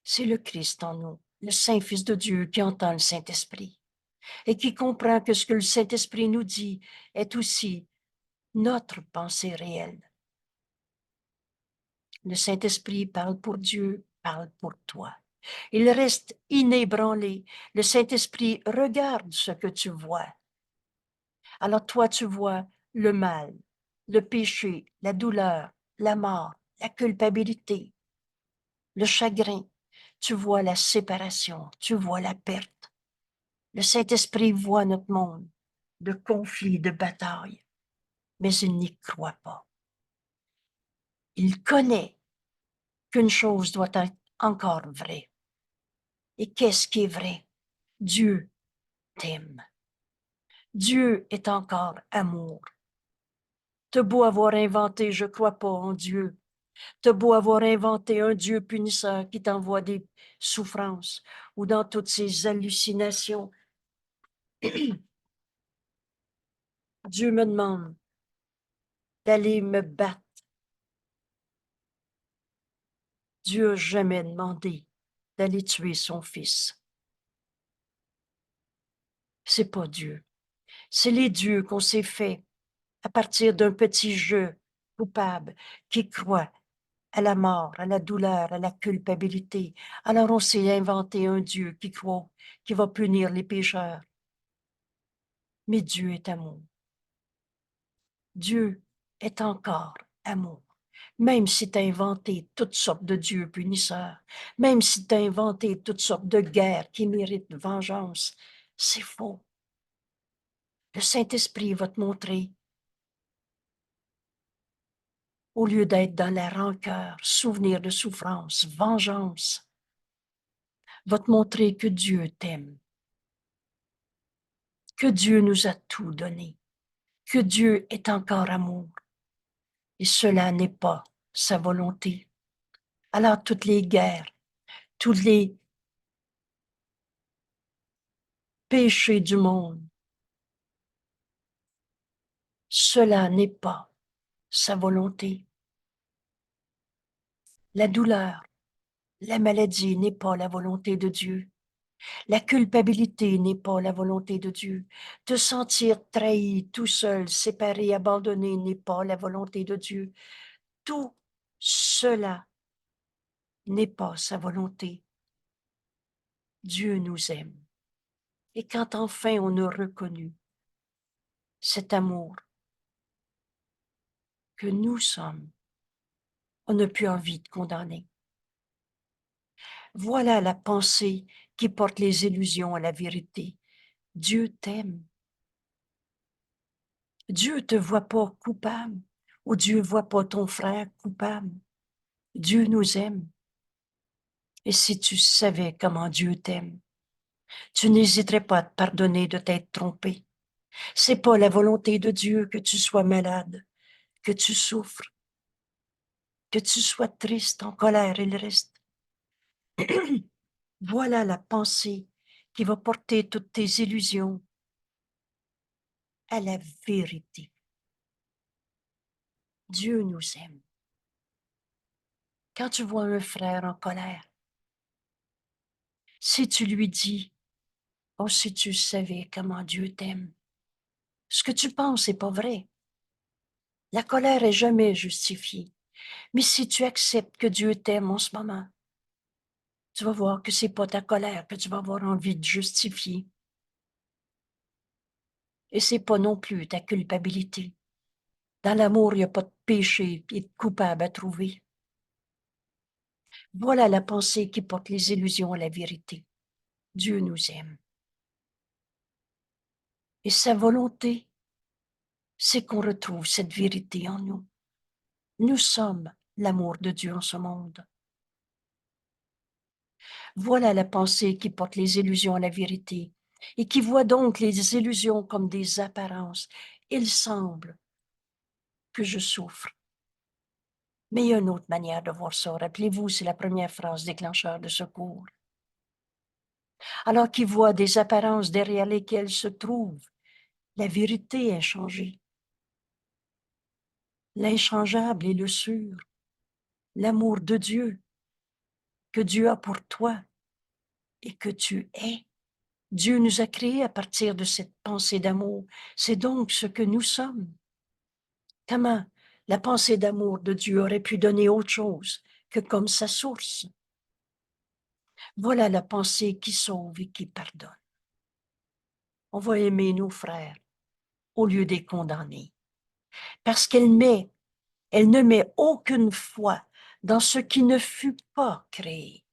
C'est le Christ en nous, le Saint-Fils de Dieu qui entend le Saint-Esprit et qui comprend que ce que le Saint-Esprit nous dit est aussi notre pensée réelle. Le Saint-Esprit parle pour Dieu, parle pour toi. Il reste inébranlé. Le Saint-Esprit regarde ce que tu vois. Alors toi, tu vois le mal, le péché, la douleur, la mort, la culpabilité, le chagrin. Tu vois la séparation, tu vois la perte. Le Saint-Esprit voit notre monde de conflits, de batailles, mais il n'y croit pas. Il connaît qu'une chose doit être encore vraie. Et qu'est-ce qui est vrai? Dieu t'aime. Dieu est encore amour. T'as beau avoir inventé, je crois pas en Dieu. T'as beau avoir inventé un Dieu punisseur qui t'envoie des souffrances ou dans toutes ces hallucinations. Dieu me demande d'aller me battre. Dieu n'a jamais demandé d'aller tuer son fils. C'est pas Dieu. C'est les dieux qu'on s'est fait à partir d'un petit jeu coupable qui croit à la mort, à la douleur, à la culpabilité. Alors on s'est inventé un Dieu qui croit, qui va punir les pécheurs. Mais Dieu est amour. Dieu est encore amour. Même si tu as inventé toutes sortes de dieux punisseurs, même si tu as inventé toutes sortes de guerres qui méritent vengeance, c'est faux. Le Saint-Esprit va te montrer, au lieu d'être dans la rancœur, souvenir de souffrance, vengeance, va te montrer que Dieu t'aime, que Dieu nous a tout donné, que Dieu est encore amour. Et cela n'est pas sa volonté. Alors toutes les guerres, tous les péchés du monde, cela n'est pas sa volonté. La douleur, la maladie n'est pas la volonté de Dieu. La culpabilité n'est pas la volonté de Dieu. Te sentir trahi, tout seul, séparé, abandonné n'est pas la volonté de Dieu. Tout cela n'est pas sa volonté. Dieu nous aime. Et quand enfin on a reconnu cet amour que nous sommes, on n'a plus envie de condamner. Voilà la pensée qui porte les illusions à la vérité. Dieu t'aime. Dieu ne te voit pas coupable ou Dieu ne voit pas ton frère coupable. Dieu nous aime. Et si tu savais comment Dieu t'aime, tu n'hésiterais pas à te pardonner de t'être trompé. C'est pas la volonté de Dieu que tu sois malade, que tu souffres, que tu sois triste, en colère et le reste. Voilà la pensée qui va porter toutes tes illusions à la vérité. Dieu nous aime. Quand tu vois un frère en colère, si tu lui dis, oh, si tu savais comment Dieu t'aime, ce que tu penses n'est pas vrai. La colère est jamais justifiée. Mais si tu acceptes que Dieu t'aime en ce moment, tu vas voir que c'est pas ta colère que tu vas avoir envie de justifier. Et c'est pas non plus ta culpabilité. Dans l'amour, il n'y a pas de péché et de coupable à trouver. Voilà la pensée qui porte les illusions à la vérité. Dieu nous aime. Et sa volonté, c'est qu'on retrouve cette vérité en nous. Nous sommes l'amour de Dieu en ce monde. Voilà la pensée qui porte les illusions à la vérité et qui voit donc les illusions comme des apparences. Il semble que je souffre. Mais il y a une autre manière de voir ça. Rappelez-vous, c'est la première phrase déclencheur de secours. Alors qu'il voit des apparences derrière lesquelles se trouve la vérité inchangée. L'inchangeable et le sûr. L'amour de Dieu que Dieu a pour toi et que tu es. Dieu nous a créés à partir de cette pensée d'amour. C'est donc ce que nous sommes. Comment la pensée d'amour de Dieu aurait pu donner autre chose que comme sa source? Voilà la pensée qui sauve et qui pardonne. On va aimer nos frères au lieu des condamner, parce elle ne met aucune foi dans ce qui ne fut pas créé.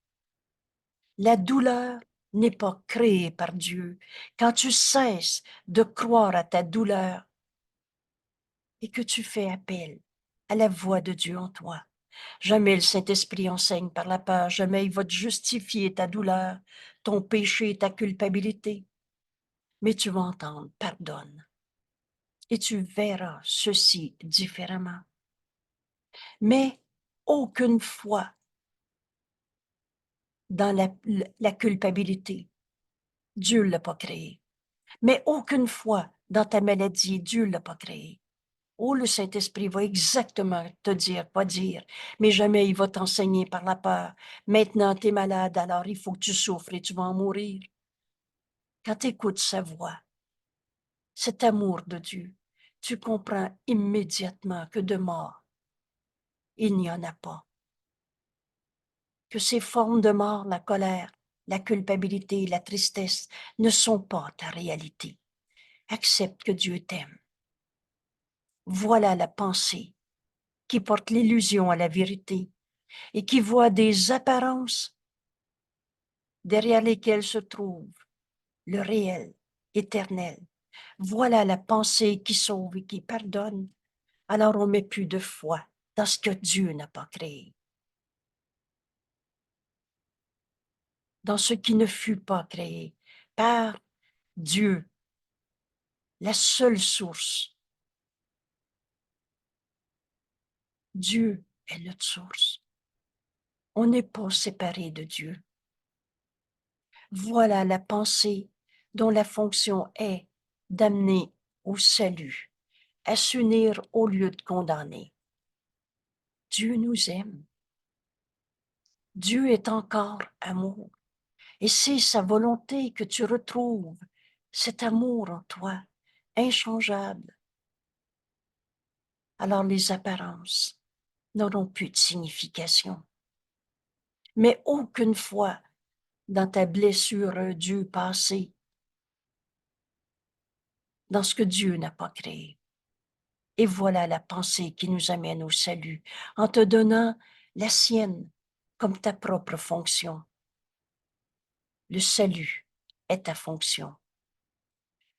La douleur n'est pas créée par Dieu. Quand tu cesses de croire à ta douleur et que tu fais appel à la voix de Dieu en toi, jamais le Saint-Esprit enseigne par la peur, jamais il va te justifier ta douleur, ton péché, ta culpabilité. Mais tu vas entendre, pardonne. Et tu verras ceci différemment. Mais aucune foi dans la culpabilité. Dieu ne l'a pas créé. Mais aucune foi dans ta maladie. Dieu ne l'a pas créé. Oh, le Saint-Esprit va exactement te dire, pas dire, mais jamais il va t'enseigner par la peur. Maintenant, tu es malade, alors il faut que tu souffres et tu vas en mourir. Quand tu écoutes sa voix, cet amour de Dieu, tu comprends immédiatement que de mort, il n'y en a pas. Que ces formes de mort, la colère, la culpabilité, la tristesse, ne sont pas ta réalité. Accepte que Dieu t'aime. Voilà la pensée qui porte l'illusion à la vérité et qui voit des apparences derrière lesquelles se trouve le réel, éternel. Voilà la pensée qui sauve et qui pardonne. Alors on ne met plus de foi dans ce que Dieu n'a pas créé, dans ce qui ne fut pas créé par Dieu, la seule source. Dieu est notre source. On n'est pas séparé de Dieu. Voilà la pensée dont la fonction est d'amener au salut, à s'unir au lieu de condamner. Dieu nous aime. Dieu est encore amour. Et c'est sa volonté que tu retrouves cet amour en toi, inchangeable. Alors les apparences n'auront plus de signification. Mais aucune fois dans ta blessure Dieu passé, dans ce que Dieu n'a pas créé. Et voilà la pensée qui nous amène au salut, en te donnant la sienne comme ta propre fonction. Le salut est ta fonction.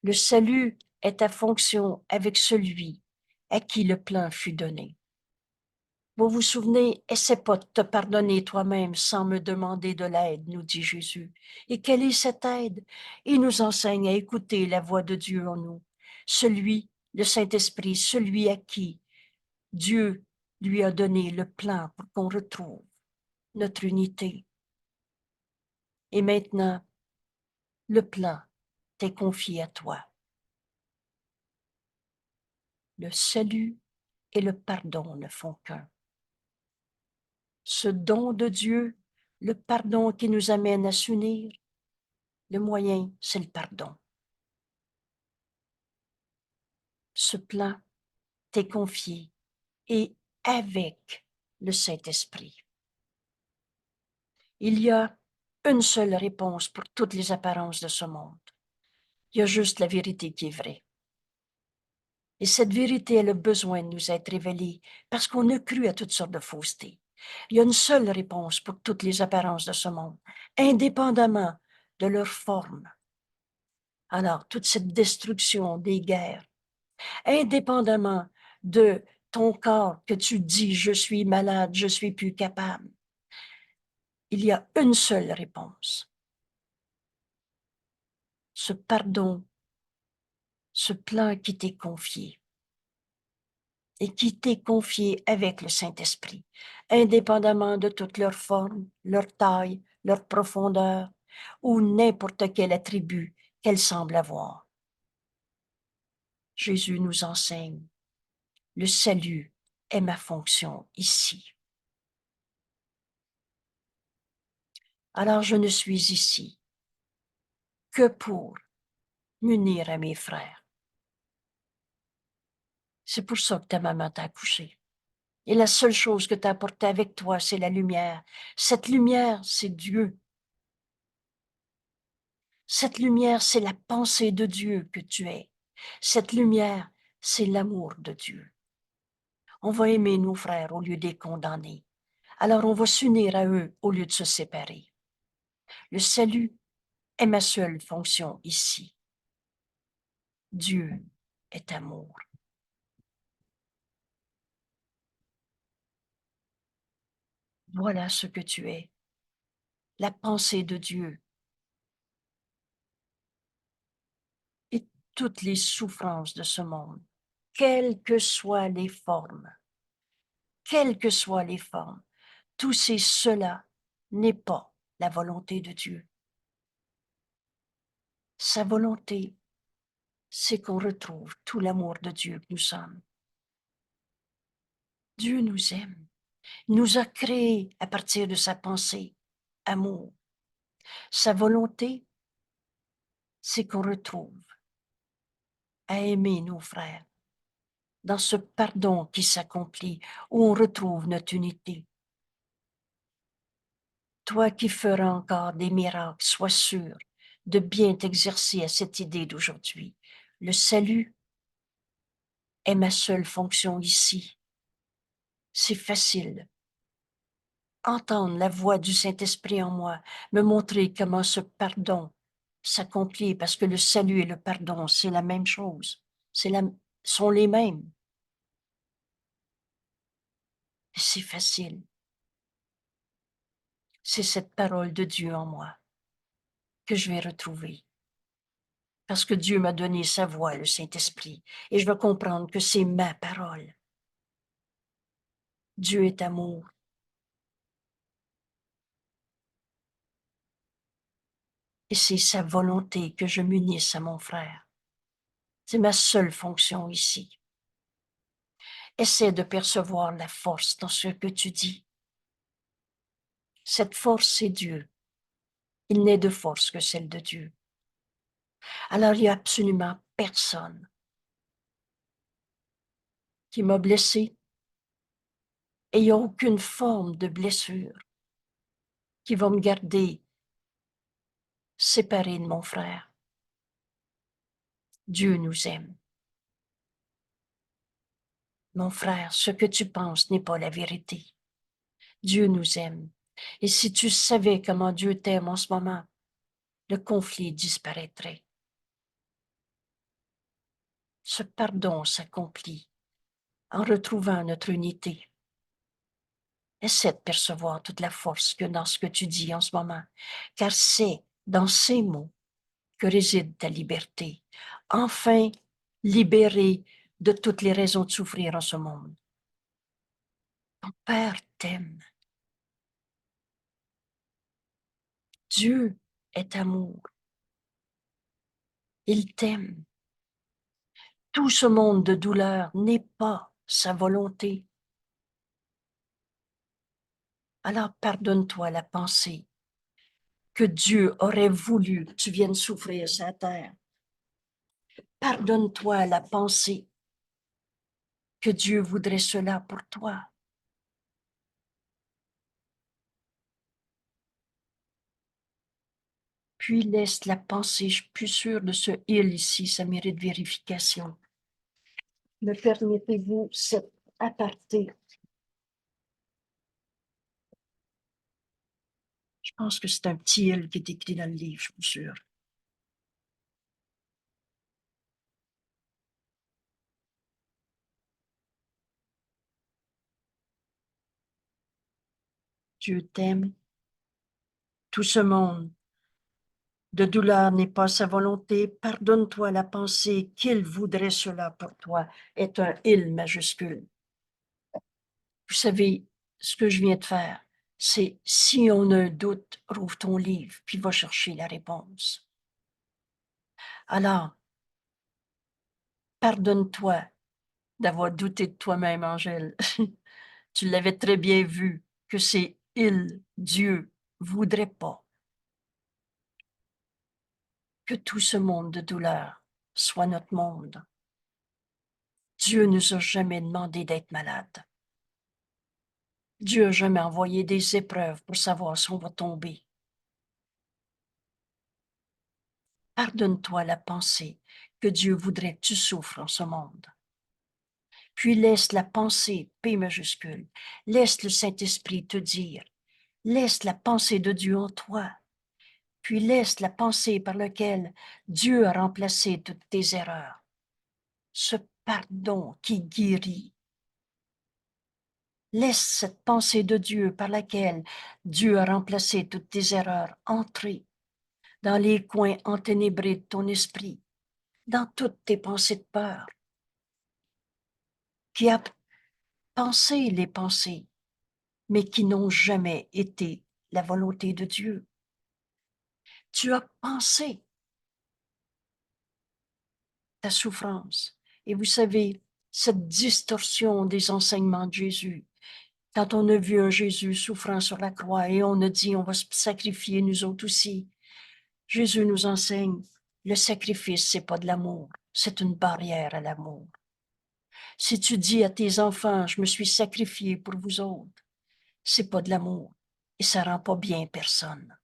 Le salut est ta fonction avec celui à qui le plein fut donné. Vous vous souvenez, essaie pas de te pardonner toi-même sans me demander de l'aide, nous dit Jésus. Et quelle est cette aide? Il nous enseigne à écouter la voix de Dieu en nous. Celui, le Saint-Esprit, celui à qui Dieu lui a donné le plan pour qu'on retrouve notre unité. Et maintenant, le plan t'est confié à toi. Le salut et le pardon ne font qu'un. Ce don de Dieu, le pardon qui nous amène à s'unir, le moyen, c'est le pardon. Ce plan t'est confié et avec le Saint-Esprit. Il y a une seule réponse pour toutes les apparences de ce monde. Il y a juste la vérité qui est vraie. Et cette vérité, elle a besoin de nous être révélée parce qu'on a cru à toutes sortes de faussetés. Il y a une seule réponse pour toutes les apparences de ce monde, indépendamment de leur forme. Alors, toute cette destruction des guerres, indépendamment de ton corps que tu dis, je suis malade, je suis plus capable, il y a une seule réponse. Ce pardon, ce plan qui t'est confié et qui t'est confié avec le Saint-Esprit, indépendamment de toute leur forme, leur taille, leur profondeur ou n'importe quel attribut qu'elle semble avoir. Jésus nous enseigne, le salut est ma fonction ici. Alors je ne suis ici que pour m'unir à mes frères. C'est pour ça que ta maman t'a accouché. Et la seule chose que tu as apportée avec toi, c'est la lumière. Cette lumière, c'est Dieu. Cette lumière, c'est la pensée de Dieu que tu es. Cette lumière, c'est l'amour de Dieu. On va aimer nos frères au lieu de les condamner. Alors on va s'unir à eux au lieu de se séparer. Le salut est ma seule fonction ici. Dieu est amour. Voilà ce que tu es. La pensée de Dieu. Et toutes les souffrances de ce monde, quelles que soient les formes, tout cela n'est pas la volonté de Dieu. Sa volonté, c'est qu'on retrouve tout l'amour de Dieu que nous sommes. Dieu nous aime. Il nous a créés à partir de sa pensée, amour. Sa volonté, c'est qu'on retrouve à aimer nos frères dans ce pardon qui s'accomplit, où on retrouve notre unité. Toi qui feras encore des miracles, sois sûr de bien t'exercer à cette idée d'aujourd'hui. Le salut est ma seule fonction ici. C'est facile. Entendre la voix du Saint-Esprit en moi, me montrer comment ce pardon s'accomplit, parce que le salut et le pardon, c'est la même chose. Sont les mêmes. Et c'est facile. C'est cette parole de Dieu en moi que je vais retrouver. Parce que Dieu m'a donné sa voix, le Saint-Esprit, et je vais comprendre que c'est ma parole. Dieu est amour. Et c'est sa volonté que je m'unisse à mon frère. C'est ma seule fonction ici. Essaie de percevoir la force dans ce que tu dis. Cette force, c'est Dieu. Il n'est de force que celle de Dieu. Alors, il n'y a absolument personne qui m'a blessé et il n'y a aucune forme de blessure qui va me garder séparé de mon frère. Dieu nous aime. Mon frère, ce que tu penses n'est pas la vérité. Dieu nous aime. Et si tu savais comment Dieu t'aime en ce moment, le conflit disparaîtrait. Ce pardon s'accomplit en retrouvant notre unité. Essaie de percevoir toute la force que dans ce que tu dis en ce moment, car c'est dans ces mots que réside ta liberté. Enfin, libéré de toutes les raisons de souffrir en ce monde. Ton Père t'aime. Dieu est amour. Il t'aime. Tout ce monde de douleur n'est pas sa volonté. Alors pardonne-toi la pensée que Dieu aurait voulu que tu viennes souffrir sur la terre. Pardonne-toi la pensée que Dieu voudrait cela pour toi. Puis laisse la pensée, je suis plus sûre de ce « il » ici, ça mérite vérification. Me permettez-vous cet aparté? Je pense que c'est un petit « il » qui est écrit dans le livre, je suis sûre. Dieu t'aime. Tout ce monde de douleur n'est pas sa volonté. Pardonne-toi la pensée qu'il voudrait cela pour toi est un « il » majuscule. Vous savez, ce que je viens de faire, c'est si on a un doute, rouvre ton livre, puis va chercher la réponse. Alors, pardonne-toi d'avoir douté de toi-même, Angèle. Tu l'avais très bien vu que c'est il, Dieu, voudrait pas que tout ce monde de douleur soit notre monde. Dieu nous a jamais demandé d'être malade. Dieu n'a jamais envoyé des épreuves pour savoir si on va tomber. Pardonne-toi la pensée que Dieu voudrait que tu souffres en ce monde. Puis laisse la pensée, P majuscule, laisse le Saint-Esprit te dire, laisse la pensée de Dieu en toi, puis laisse la pensée par laquelle Dieu a remplacé toutes tes erreurs, ce pardon qui guérit. Laisse cette pensée de Dieu par laquelle Dieu a remplacé toutes tes erreurs entrer dans les coins enténébrés de ton esprit, dans toutes tes pensées de peur, qui a pensé les pensées, mais qui n'ont jamais été la volonté de Dieu. Tu as pensé ta souffrance. Et vous savez, cette distorsion des enseignements de Jésus, quand on a vu un Jésus souffrant sur la croix et on a dit on va se sacrifier nous autres aussi, Jésus nous enseigne, le sacrifice, c'est pas de l'amour, c'est une barrière à l'amour. Si tu dis à tes enfants, je me suis sacrifié pour vous autres, c'est pas de l'amour et ça rend pas bien personne.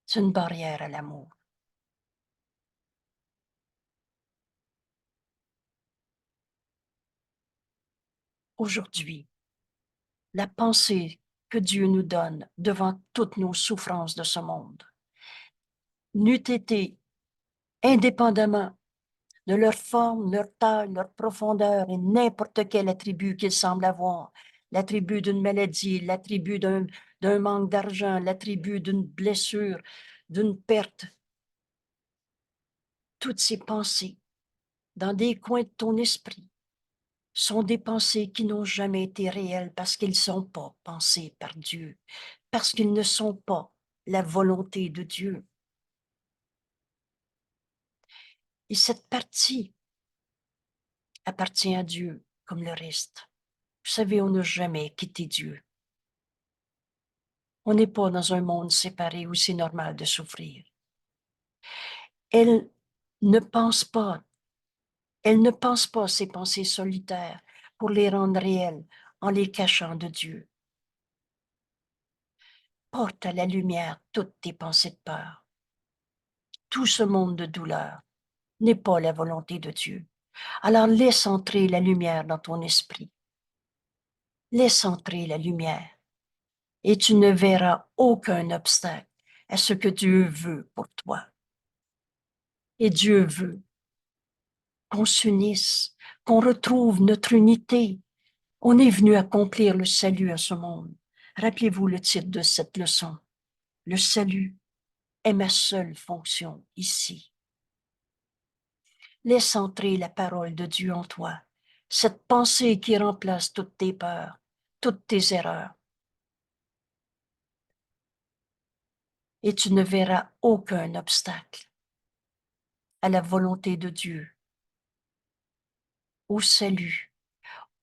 C'est une barrière à l'amour. Aujourd'hui, la pensée que Dieu nous donne devant toutes nos souffrances de ce monde n'eût été, indépendamment de leur forme, leur taille, leur profondeur et n'importe quel attribut qu'ils semblent avoir, l'attribut d'une maladie, l'attribut d'un manque d'argent, l'attribut d'une blessure, d'une perte, toutes ces pensées dans des coins de ton esprit sont des pensées qui n'ont jamais été réelles parce qu'elles ne sont pas pensées par Dieu, parce qu'ils ne sont pas la volonté de Dieu. Et cette partie appartient à Dieu comme le reste. Vous savez, on n'a jamais quitté Dieu. On n'est pas dans un monde séparé où c'est normal de souffrir. Elle ne pense pas, elle ne pense pas ces pensées solitaires pour les rendre réelles en les cachant de Dieu. Porte à la lumière toutes tes pensées de peur. Tout ce monde de douleur n'est pas la volonté de Dieu. Alors laisse entrer la lumière dans ton esprit. Laisse entrer la lumière et tu ne verras aucun obstacle à ce que Dieu veut pour toi. Et Dieu veut qu'on s'unisse, qu'on retrouve notre unité. On est venu accomplir le salut à ce monde. Rappelez-vous le titre de cette leçon. Le salut est ma seule fonction ici. Laisse entrer la parole de Dieu en toi, cette pensée qui remplace toutes tes peurs, toutes tes erreurs. Et tu ne verras aucun obstacle à la volonté de Dieu, au salut.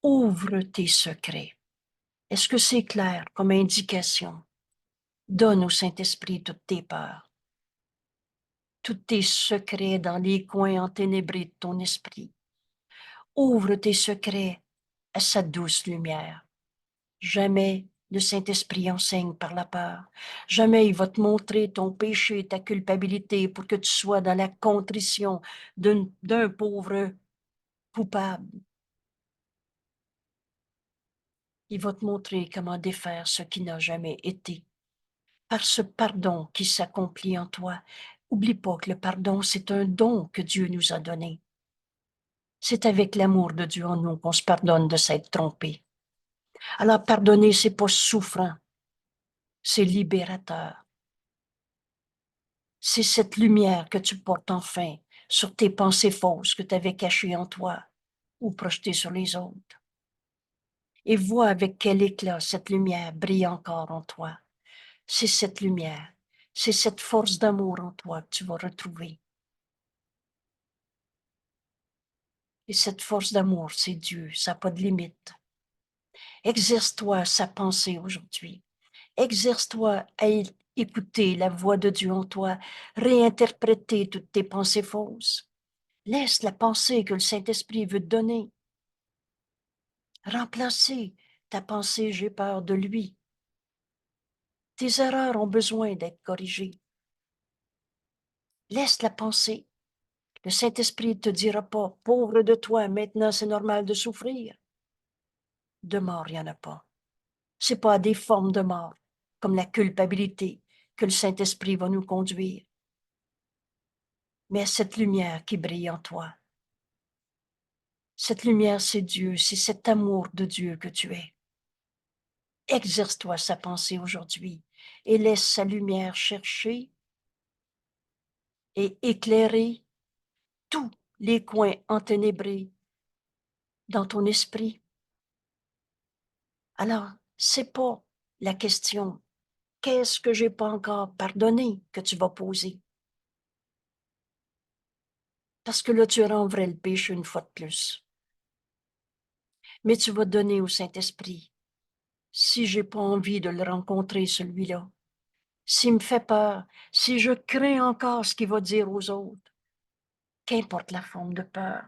Ouvre tes secrets. Est-ce que c'est clair comme indication? Donne au Saint-Esprit toutes tes peurs, tous tes secrets dans les coins enténébrés de ton esprit. Ouvre tes secrets à sa douce lumière. Jamais le Saint-Esprit enseigne par la peur. Jamais il va te montrer ton péché, ta culpabilité pour que tu sois dans la contrition d'un pauvre coupable. Il va te montrer comment défaire ce qui n'a jamais été. Par ce pardon qui s'accomplit en toi. Oublie pas que le pardon, c'est un don que Dieu nous a donné. C'est avec l'amour de Dieu en nous qu'on se pardonne de s'être trompé. Alors, pardonner, c'est pas souffrant, c'est libérateur. C'est cette lumière que tu portes enfin sur tes pensées fausses que tu avais cachées en toi ou projetées sur les autres. Et vois avec quel éclat cette lumière brille encore en toi. C'est cette lumière, c'est cette force d'amour en toi que tu vas retrouver. Et cette force d'amour, c'est Dieu, ça n'a pas de limite. Exerce-toi sa pensée aujourd'hui. Exerce-toi à écouter la voix de Dieu en toi, réinterpréter toutes tes pensées fausses. Laisse la pensée que le Saint-Esprit veut te donner. Remplacer ta pensée, j'ai peur de lui. Tes erreurs ont besoin d'être corrigées. Laisse la pensée. Le Saint-Esprit ne te dira pas, pauvre de toi, maintenant c'est normal de souffrir. De mort, il n'y en a pas. C'est pas à des formes de mort, comme la culpabilité, que le Saint-Esprit va nous conduire, mais à cette lumière qui brille en toi. Cette lumière, c'est Dieu, c'est cet amour de Dieu que tu es. Exerce-toi sa pensée aujourd'hui et laisse sa lumière chercher et éclairer tous les coins enténébrés dans ton esprit. Alors, c'est pas la question qu'est-ce que j'ai pas encore pardonné que tu vas poser. Parce que là, tu rends vrai le péché une fois de plus. Mais tu vas donner au Saint-Esprit. Si j'ai pas envie de le rencontrer, celui-là, s'il me fait peur, si je crains encore ce qu'il va dire aux autres, qu'importe la forme de peur,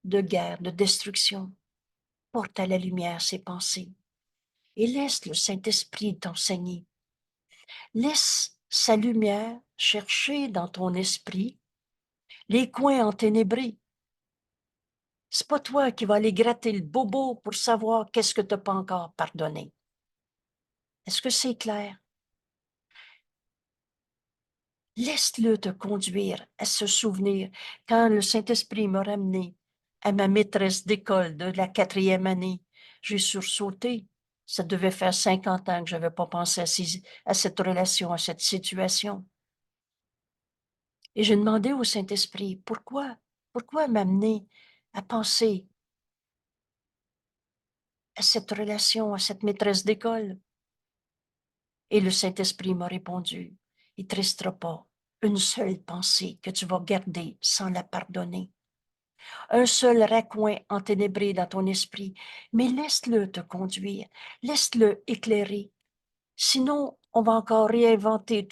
de guerre, de destruction, porte à la lumière ses pensées et laisse le Saint-Esprit t'enseigner. Laisse sa lumière chercher dans ton esprit les coins enténébrés. C'est pas toi qui vas aller gratter le bobo pour savoir qu'est-ce que tu n'as pas encore pardonné. Est-ce que c'est clair? Laisse-le te conduire à se souvenir quand le Saint-Esprit m'a ramené à ma maîtresse d'école de la 4e année. J'ai sursauté. Ça devait faire 50 ans que je n'avais pas pensé à cette relation, à cette situation. Et j'ai demandé au Saint-Esprit, pourquoi m'amener à penser à cette relation, à cette maîtresse d'école? Et le Saint-Esprit m'a répondu, il ne te restera pas une seule pensée que tu vas garder sans la pardonner. Un seul raccoin enténébré dans ton esprit, mais laisse-le te conduire, laisse-le éclairer. Sinon, on va encore réinventer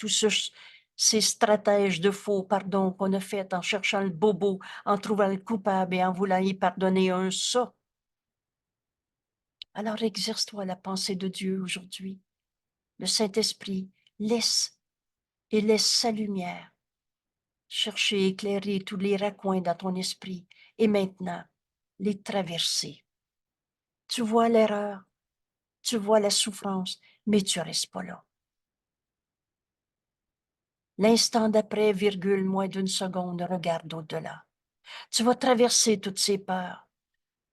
ces stratèges de faux pardon qu'on a fait en cherchant le bobo, en trouvant le coupable et en voulant y pardonner un ça. Alors exerce-toi la pensée de Dieu aujourd'hui. Le Saint-Esprit laisse sa lumière chercher à éclairer tous les raccoins dans ton esprit et maintenant les traverser. Tu vois l'erreur, tu vois la souffrance, mais tu restes pas là. L'instant d'après, virgule, moins d'une seconde, regarde au-delà. Tu vas traverser toutes ces peurs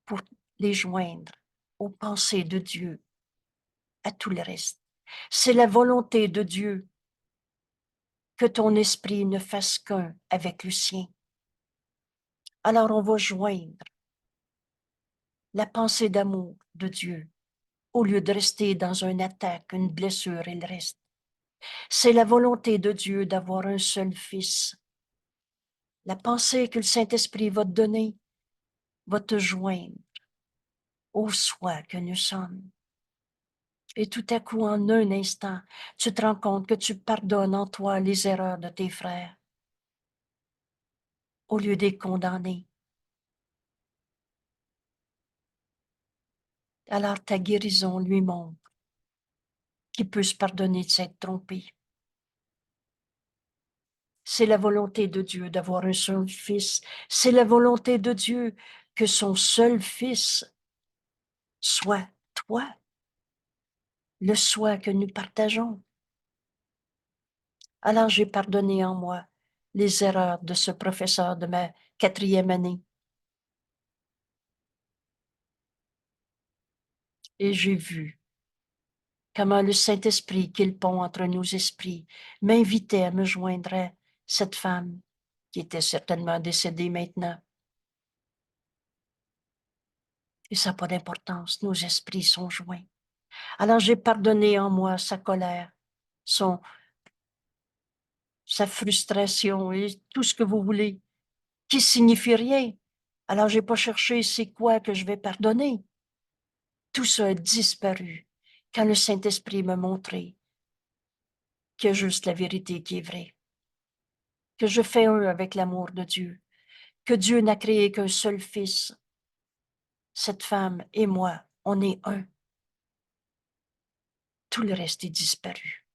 pour les joindre aux pensées de Dieu, à tout le reste. C'est la volonté de Dieu que ton esprit ne fasse qu'un avec le sien. Alors on va joindre la pensée d'amour de Dieu au lieu de rester dans une attaque, une blessure et le reste. C'est la volonté de Dieu d'avoir un seul fils. La pensée que le Saint-Esprit va te donner va te joindre au soi que nous sommes. Et tout à coup, en un instant, tu te rends compte que tu pardonnes en toi les erreurs de tes frères au lieu de les condamner. Alors ta guérison lui montre qu'il peut se pardonner de s'être trompé. C'est la volonté de Dieu d'avoir un seul fils. C'est la volonté de Dieu que son seul fils soit toi, le soi que nous partageons. Alors j'ai pardonné en moi les erreurs de ce professeur de ma 4e année. Et j'ai vu comment le Saint-Esprit, qui est le pont entre nos esprits, m'invitait à me joindre à cette femme qui était certainement décédée maintenant. Et ça n'a pas d'importance, nos esprits sont joints. Alors j'ai pardonné en moi sa colère, sa frustration et tout ce que vous voulez, qui signifie rien. Alors j'ai pas cherché c'est quoi que je vais pardonner. Tout ça a disparu quand le Saint-Esprit m'a montré qu'il y a juste la vérité qui est vraie, que je fais un avec l'amour de Dieu, que Dieu n'a créé qu'un seul fils. Cette femme et moi, on est un. Tout le reste est disparu.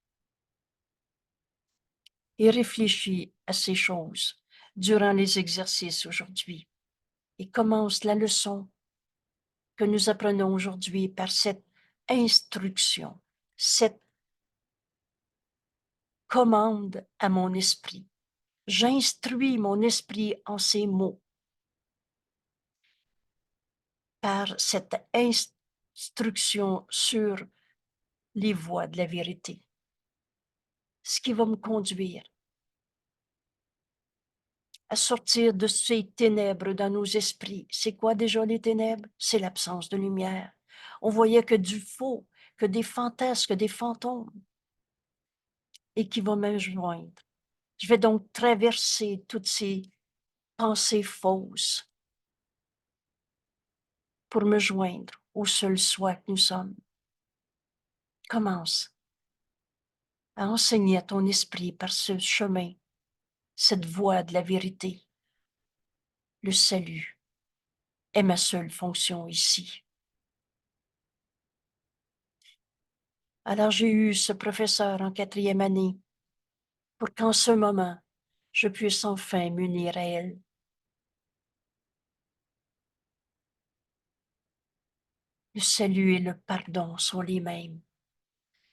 Et réfléchis à ces choses durant les exercices aujourd'hui et commence la leçon que nous apprenons aujourd'hui par cette instruction, cette commande à mon esprit. J'instruis mon esprit en ces mots par cette instruction sur les voies de la vérité, ce qui va me conduire à sortir de ces ténèbres dans nos esprits. C'est quoi déjà les ténèbres? C'est l'absence de lumière. On voyait que du faux, que des fantasmes, que des fantômes, et qui va me joindre. Je vais donc traverser toutes ces pensées fausses pour me joindre au seul soi que nous sommes. Commence à enseigner à ton esprit par ce chemin, cette voie de la vérité. Le salut est ma seule fonction ici. Alors j'ai eu ce professeur en 4e année pour qu'en ce moment, je puisse enfin m'unir à elle. Le salut et le pardon sont les mêmes.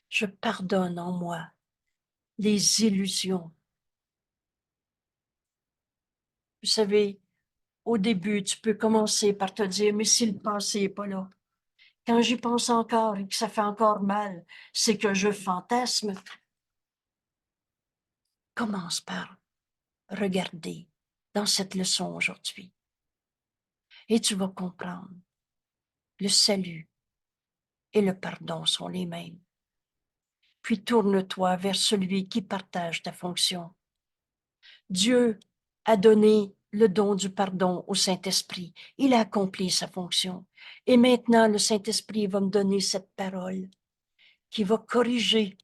Je pardonne en moi les illusions. Vous savez, au début, tu peux commencer par te dire, mais si le passé n'est pas là, quand j'y pense encore et que ça fait encore mal, c'est que je fantasme. Commence par regarder dans cette leçon aujourd'hui et tu vas comprendre. Le salut et le pardon sont les mêmes. Puis tourne-toi vers celui qui partage ta fonction. Dieu a donné le don du pardon au Saint-Esprit. Il a accompli sa fonction. Et maintenant, le Saint-Esprit va me donner cette parole qui va corriger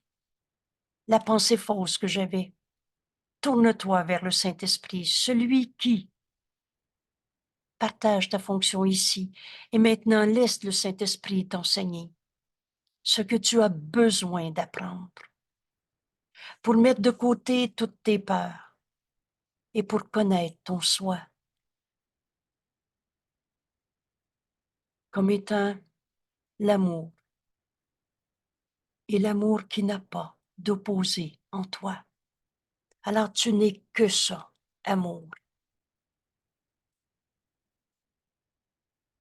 la pensée fausse que j'avais. Tourne-toi vers le Saint-Esprit, celui qui partage ta fonction ici. Et maintenant, laisse le Saint-Esprit t'enseigner ce que tu as besoin d'apprendre pour mettre de côté toutes tes peurs et pour connaître ton soi comme étant l'amour et l'amour qui n'a pas d'opposé en toi. Alors tu n'es que ça, amour.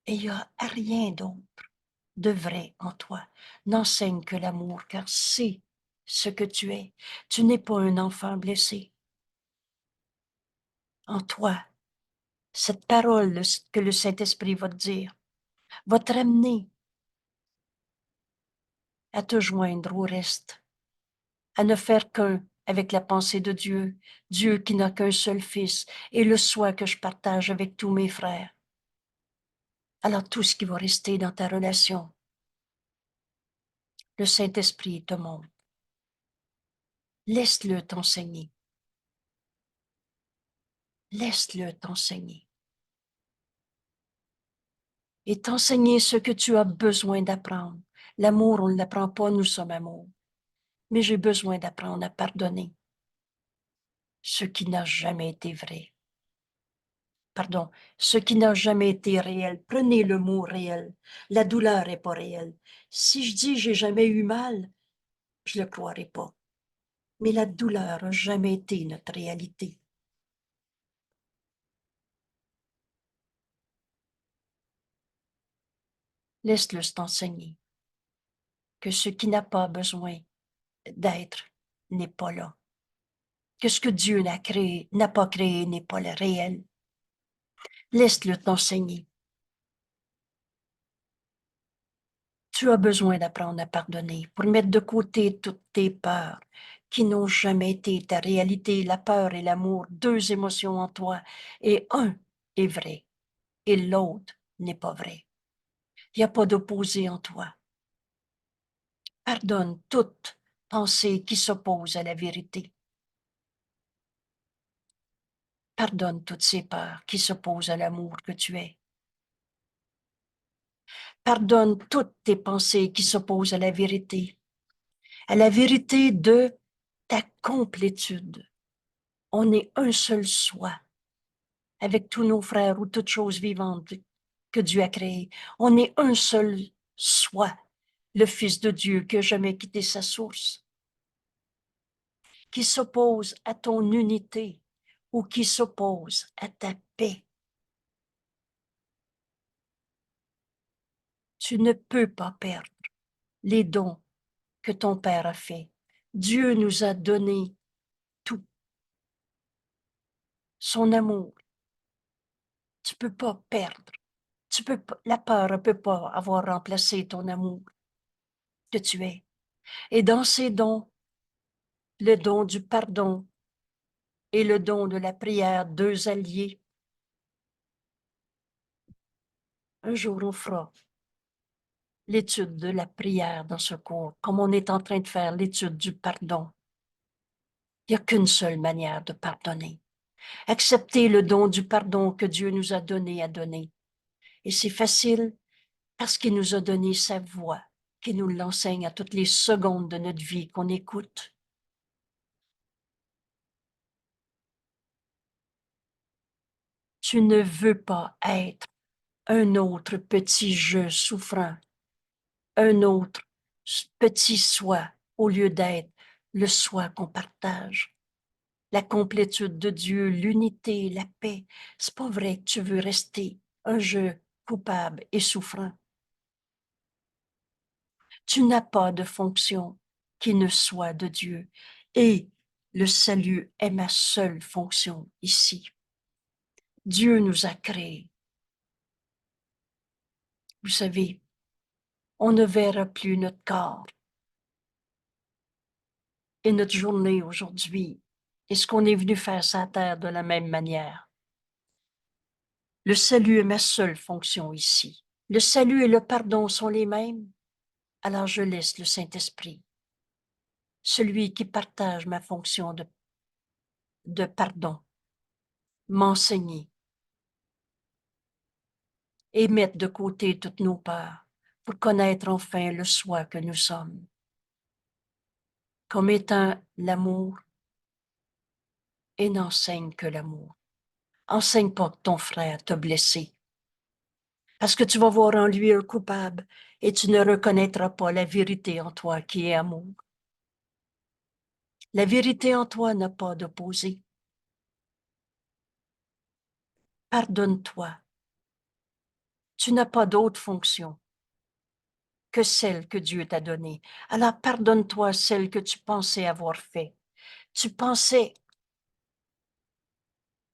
Et il n'y a rien d'autre de vrai en toi. N'enseigne que l'amour, car c'est ce que tu es. Tu n'es pas un enfant blessé. En toi, cette parole que le Saint-Esprit va te dire, va te ramener à te joindre au reste, à ne faire qu'un avec la pensée de Dieu, Dieu qui n'a qu'un seul Fils, et le soi que je partage avec tous mes frères. Alors tout ce qui va rester dans ta relation, le Saint-Esprit te montre. Laisse-le t'enseigner. Laisse-le t'enseigner. et t'enseigner ce que tu as besoin d'apprendre. L'amour, on ne l'apprend pas, nous sommes amour. Mais j'ai besoin d'apprendre à pardonner ce qui n'a jamais été vrai. Pardon, ce qui n'a jamais été réel. Prenez le mot réel. La douleur n'est pas réelle. Si je dis j'ai jamais eu mal, je ne le croirai pas. Mais la douleur n'a jamais été notre réalité. Laisse-le t'enseigner que ce qui n'a pas besoin d'être n'est pas là. Que ce que Dieu n'a pas créé n'est pas le réel. Laisse-le t'enseigner. Tu as besoin d'apprendre à pardonner pour mettre de côté toutes tes peurs qui n'ont jamais été ta réalité. La peur et l'amour, deux émotions en toi, et un est vrai et l'autre n'est pas vrai. Il n'y a pas d'opposé en toi. Pardonne toute pensée qui s'oppose à la vérité. Pardonne toutes ces peurs qui s'opposent à l'amour que tu es. Pardonne toutes tes pensées qui s'opposent à la vérité de ta complétude. On est un seul soi avec tous nos frères ou toutes choses vivantes que Dieu a créées. On est un seul soi, le Fils de Dieu qui n'a jamais quitté sa source, qui s'oppose à ton unité ou qui s'oppose à ta paix. Tu ne peux pas perdre les dons que ton Père a fait. Dieu nous a donné tout, son amour. Tu peux pas perdre. La peur ne peut pas avoir remplacé ton amour que tu es. Et dans ces dons, le don du pardon et le don de la prière, deux alliés, un jour on fera l'étude de la prière dans ce cours, comme on est en train de faire l'étude du pardon. Il n'y a qu'une seule manière de pardonner. Accepter le don du pardon que Dieu nous a donné à donner. Et c'est facile parce qu'il nous a donné sa voix, qui nous l'enseigne à toutes les secondes de notre vie qu'on écoute. Tu ne veux pas être un autre petit je souffrant, un autre petit soi au lieu d'être le soi qu'on partage. La complétude de Dieu, l'unité, la paix. C'est pas vrai que tu veux rester un je coupable et souffrant. Tu n'as pas de fonction qui ne soit de Dieu. Et le salut est ma seule fonction ici. Dieu nous a créés. Vous savez, on ne verra plus notre corps et notre journée aujourd'hui. Et ce qu'on est venu faire sur la terre de la même manière. Le salut est ma seule fonction ici. Le salut et le pardon sont les mêmes. Alors je laisse le Saint-Esprit, celui qui partage ma fonction de pardon, m'enseigner et mettre de côté toutes nos peurs pour connaître enfin le soi que nous sommes, comme étant l'amour, et n'enseigne que l'amour. Enseigne pas que ton frère t'a blessé, parce que tu vas voir en lui un coupable et tu ne reconnaîtras pas la vérité en toi qui est amour. La vérité en toi n'a pas d'opposé. Pardonne-toi. Tu n'as pas d'autre fonction que celle que Dieu t'a donnée. Alors pardonne-toi celle que tu pensais avoir fait. Tu pensais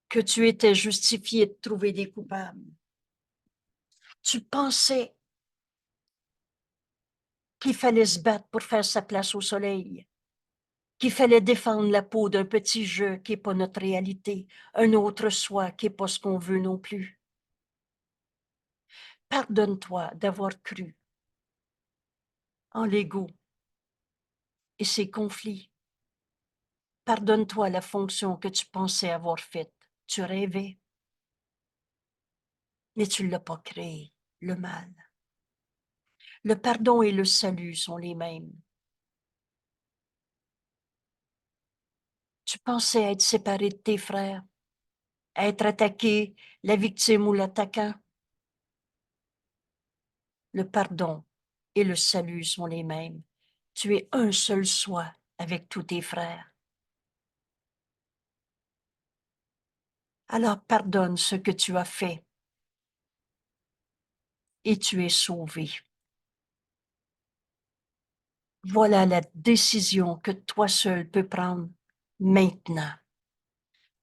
que tu étais justifié de trouver des coupables. Tu pensais qu'il fallait se battre pour faire sa place au soleil, qu'il fallait défendre la peau d'un petit jeu qui n'est pas notre réalité, un autre soi qui n'est pas ce qu'on veut non plus. Pardonne-toi d'avoir cru en l'ego et ses conflits. Pardonne-toi la fonction que tu pensais avoir faite. Tu rêvais, mais tu ne l'as pas créée. le mal. Le pardon et le salut sont les mêmes. Tu pensais être séparé de tes frères, être attaqué, la victime ou l'attaquant. Le pardon et le salut sont les mêmes. Tu es un seul soi avec tous tes frères. Alors pardonne ce que tu as fait et tu es sauvé. Voilà la décision que toi seul peux prendre maintenant.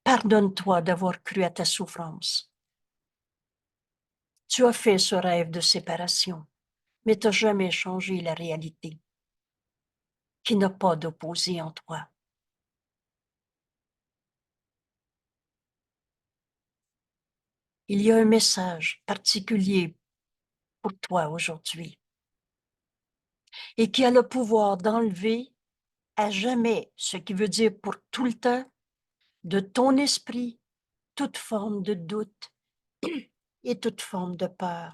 Pardonne-toi d'avoir cru à ta souffrance. Tu as fait ce rêve de séparation, mais tu n'as jamais changé la réalité qui n'a pas d'opposé en toi. Il y a un message particulier pour toi aujourd'hui et qui a le pouvoir d'enlever à jamais, ce qui veut dire pour tout le temps, de ton esprit, toute forme de doute et toute forme de peur.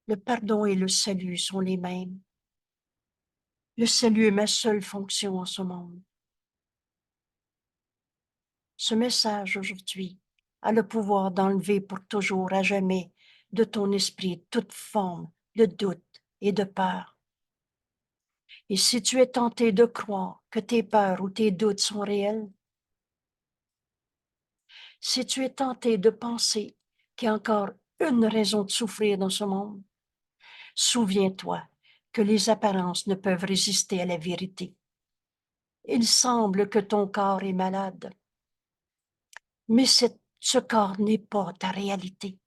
Le pardon et le salut sont les mêmes. Le salut est ma seule fonction en ce monde. Ce message aujourd'hui a le pouvoir d'enlever pour toujours à jamais de ton esprit toute forme de doute et de peur. Et si tu es tenté de croire que tes peurs ou tes doutes sont réels, si tu es tenté de penser qu'il y a encore une raison de souffrir dans ce monde, souviens-toi que les apparences ne peuvent résister à la vérité. Il semble que ton corps est malade, mais ce corps n'est pas ta réalité.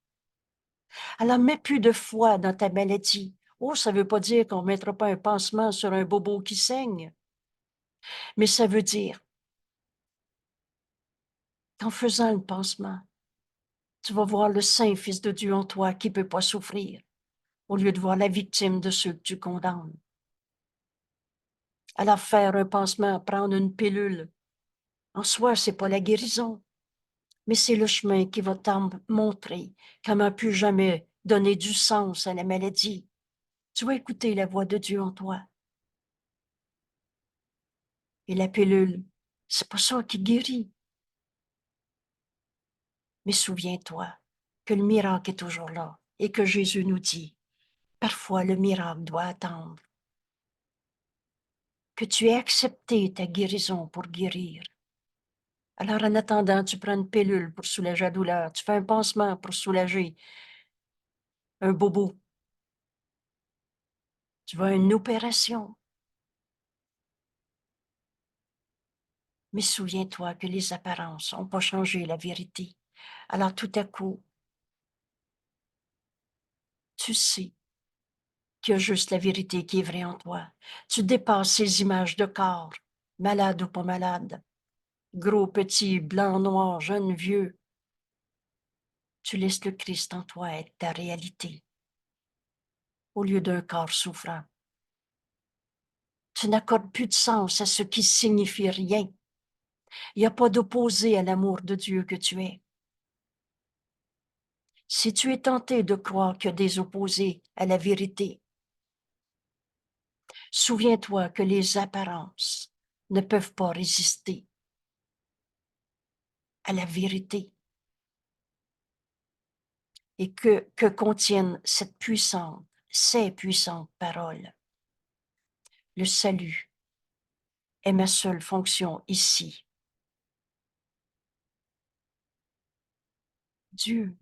Alors, mets plus de foi dans ta maladie. Oh, ça ne veut pas dire qu'on ne mettra pas un pansement sur un bobo qui saigne, mais ça veut dire qu'en faisant le pansement, tu vas voir le Saint Fils de Dieu en toi qui ne peut pas souffrir, au lieu de voir la victime de ceux que tu condamnes. Alors, faire un pansement, prendre une pilule, en soi, ce n'est pas la guérison, mais c'est le chemin qui va t'en montrer comment plus jamais donner du sens à la maladie. Tu vas écouter la voix de Dieu en toi. Et la pilule, c'est pas ça qui guérit. Mais souviens-toi que le miracle est toujours là et que Jésus nous dit, parfois le miracle doit attendre. Que tu aies accepté ta guérison pour guérir. Alors en attendant, tu prends une pilule pour soulager la douleur, tu fais un pansement pour soulager un bobo. Tu vas à une opération. Mais souviens-toi que les apparences n'ont pas changé la vérité. Alors tout à coup, tu sais qu'il y a juste la vérité qui est vraie en toi. Tu dépasses ces images de corps, malade ou pas malade, gros, petit, blanc, noir, jeune, vieux. Tu laisses le Christ en toi être ta réalité, au lieu d'un corps souffrant. Tu n'accordes plus de sens à ce qui signifie rien. Il n'y a pas d'opposé à l'amour de Dieu que tu es. Si tu es tenté de croire qu'il y a des opposés à la vérité, souviens-toi que les apparences ne peuvent pas résister à la vérité et que contiennent cette puissante, ces puissantes paroles. Le salut est ma seule fonction ici. Dieu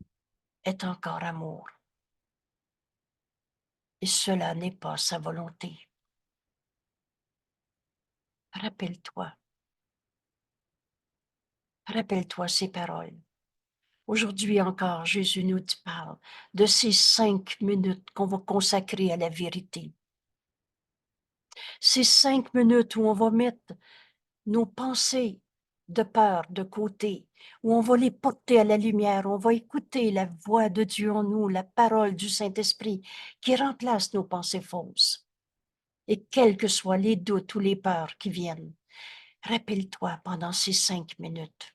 est encore amour et cela n'est pas sa volonté. Rappelle-toi ces paroles. Aujourd'hui encore, Jésus nous parle de ces 5 minutes qu'on va consacrer à la vérité. Ces 5 minutes où on va mettre nos pensées de peur de côté, où on va les porter à la lumière, on va écouter la voix de Dieu en nous, la parole du Saint-Esprit qui remplace nos pensées fausses. Et quels que soient les doutes ou les peurs qui viennent, rappelle-toi pendant ces 5 minutes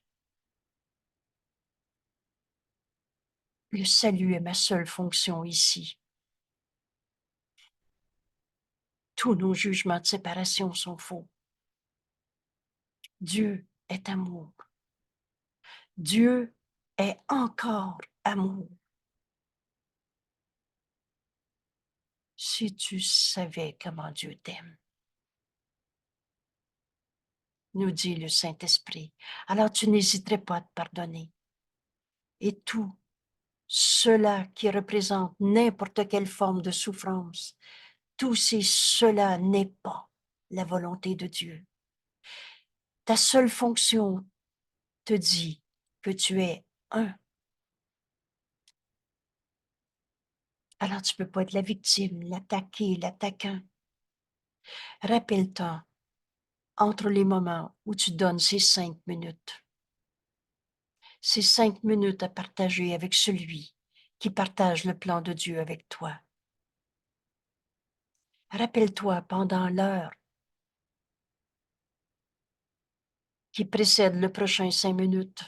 Le salut est ma seule fonction ici. Tous nos jugements de séparation sont faux. Dieu est amour. Dieu est encore amour. Si tu savais comment Dieu t'aime, nous dit le Saint-Esprit, alors tu n'hésiterais pas à te pardonner. Et tout cela qui représente n'importe quelle forme de souffrance, tout cela n'est pas la volonté de Dieu. Ta seule fonction te dit que tu es un. Alors tu ne peux pas être la victime, l'attaqué, l'attaquant. Rappelle-toi, entre les moments où tu donnes ces 5 minutes à partager avec celui qui partage le plan de Dieu avec toi. Rappelle-toi pendant l'heure qui précède le prochain 5 minutes.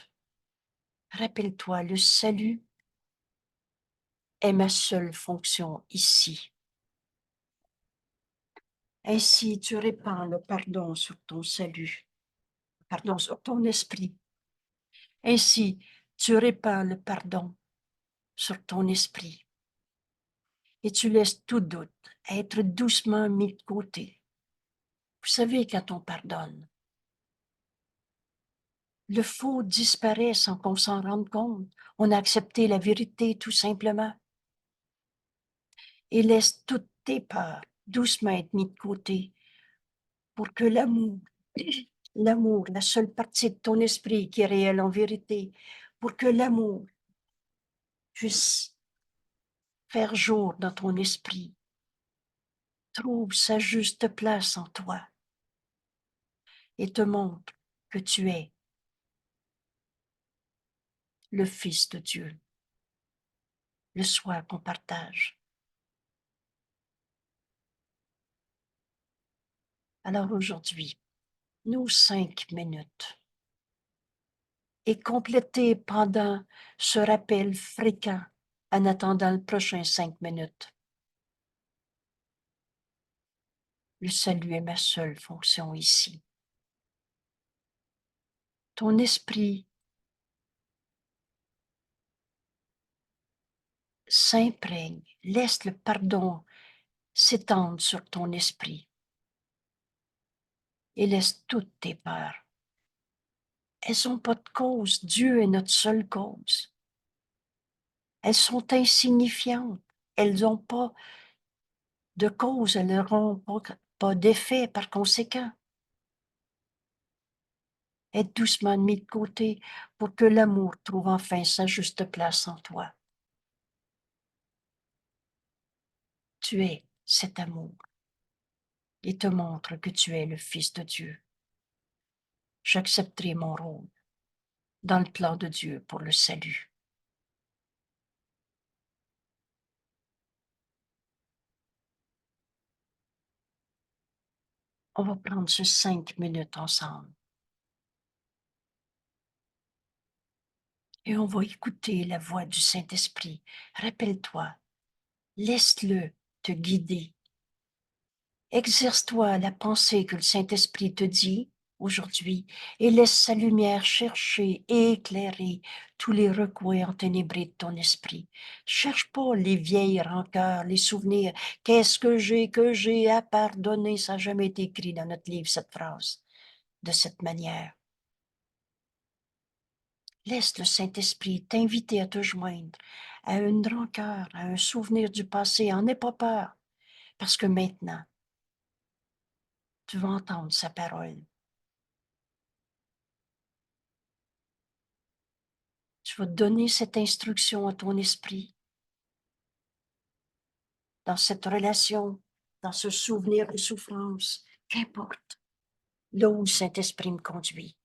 Rappelle-toi, le salut est ma seule fonction ici. Ainsi, tu répands le pardon sur ton salut, pardon, sur ton esprit. Ainsi, tu répands le pardon sur ton esprit. Et tu laisses tout doute être doucement mis de côté. Vous savez, quand on pardonne, le faux disparaît sans qu'on s'en rende compte. On a accepté la vérité tout simplement. Et laisse toutes tes peurs doucement être mis de côté pour que l'amour, la seule partie de ton esprit qui est réelle en vérité, pour que l'amour puisse faire jour dans ton esprit, trouve sa juste place en toi et te montre que tu es le Fils de Dieu, le soi qu'on partage. Alors aujourd'hui, nos 5 minutes et complétez pendant ce rappel fréquent en attendant le prochain 5 minutes. Le salut est ma seule fonction ici. Ton esprit s'imprègne, laisse le pardon s'étendre sur ton esprit et laisse toutes tes peurs. Elles n'ont pas de cause, Dieu est notre seule cause. Elles sont insignifiantes, elles n'ont pas de cause, elles n'auront pas d'effet par conséquent. Aide doucement mis de côté pour que l'amour trouve enfin sa juste place en toi. Tu es cet amour et te montre que tu es le Fils de Dieu. J'accepterai mon rôle dans le plan de Dieu pour le salut. On va prendre ce 5 minutes ensemble et on va écouter la voix du Saint-Esprit. Rappelle-toi, laisse-le te guider. Exerce-toi à la pensée que le Saint-Esprit te dit aujourd'hui et laisse sa lumière chercher et éclairer tous les recoins enténébrés de ton esprit. Cherche pas les vieilles rancœurs, les souvenirs. Qu'est-ce que j'ai à pardonner? Ça n'a jamais été écrit dans notre livre, cette phrase, de cette manière. Laisse le Saint-Esprit t'inviter à te joindre à une rancœur, à un souvenir du passé. En n'aie pas peur, parce que maintenant, tu vas entendre sa parole. Tu vas donner cette instruction à ton esprit dans cette relation, dans ce souvenir de souffrance, qu'importe, là où le Saint-Esprit me conduit.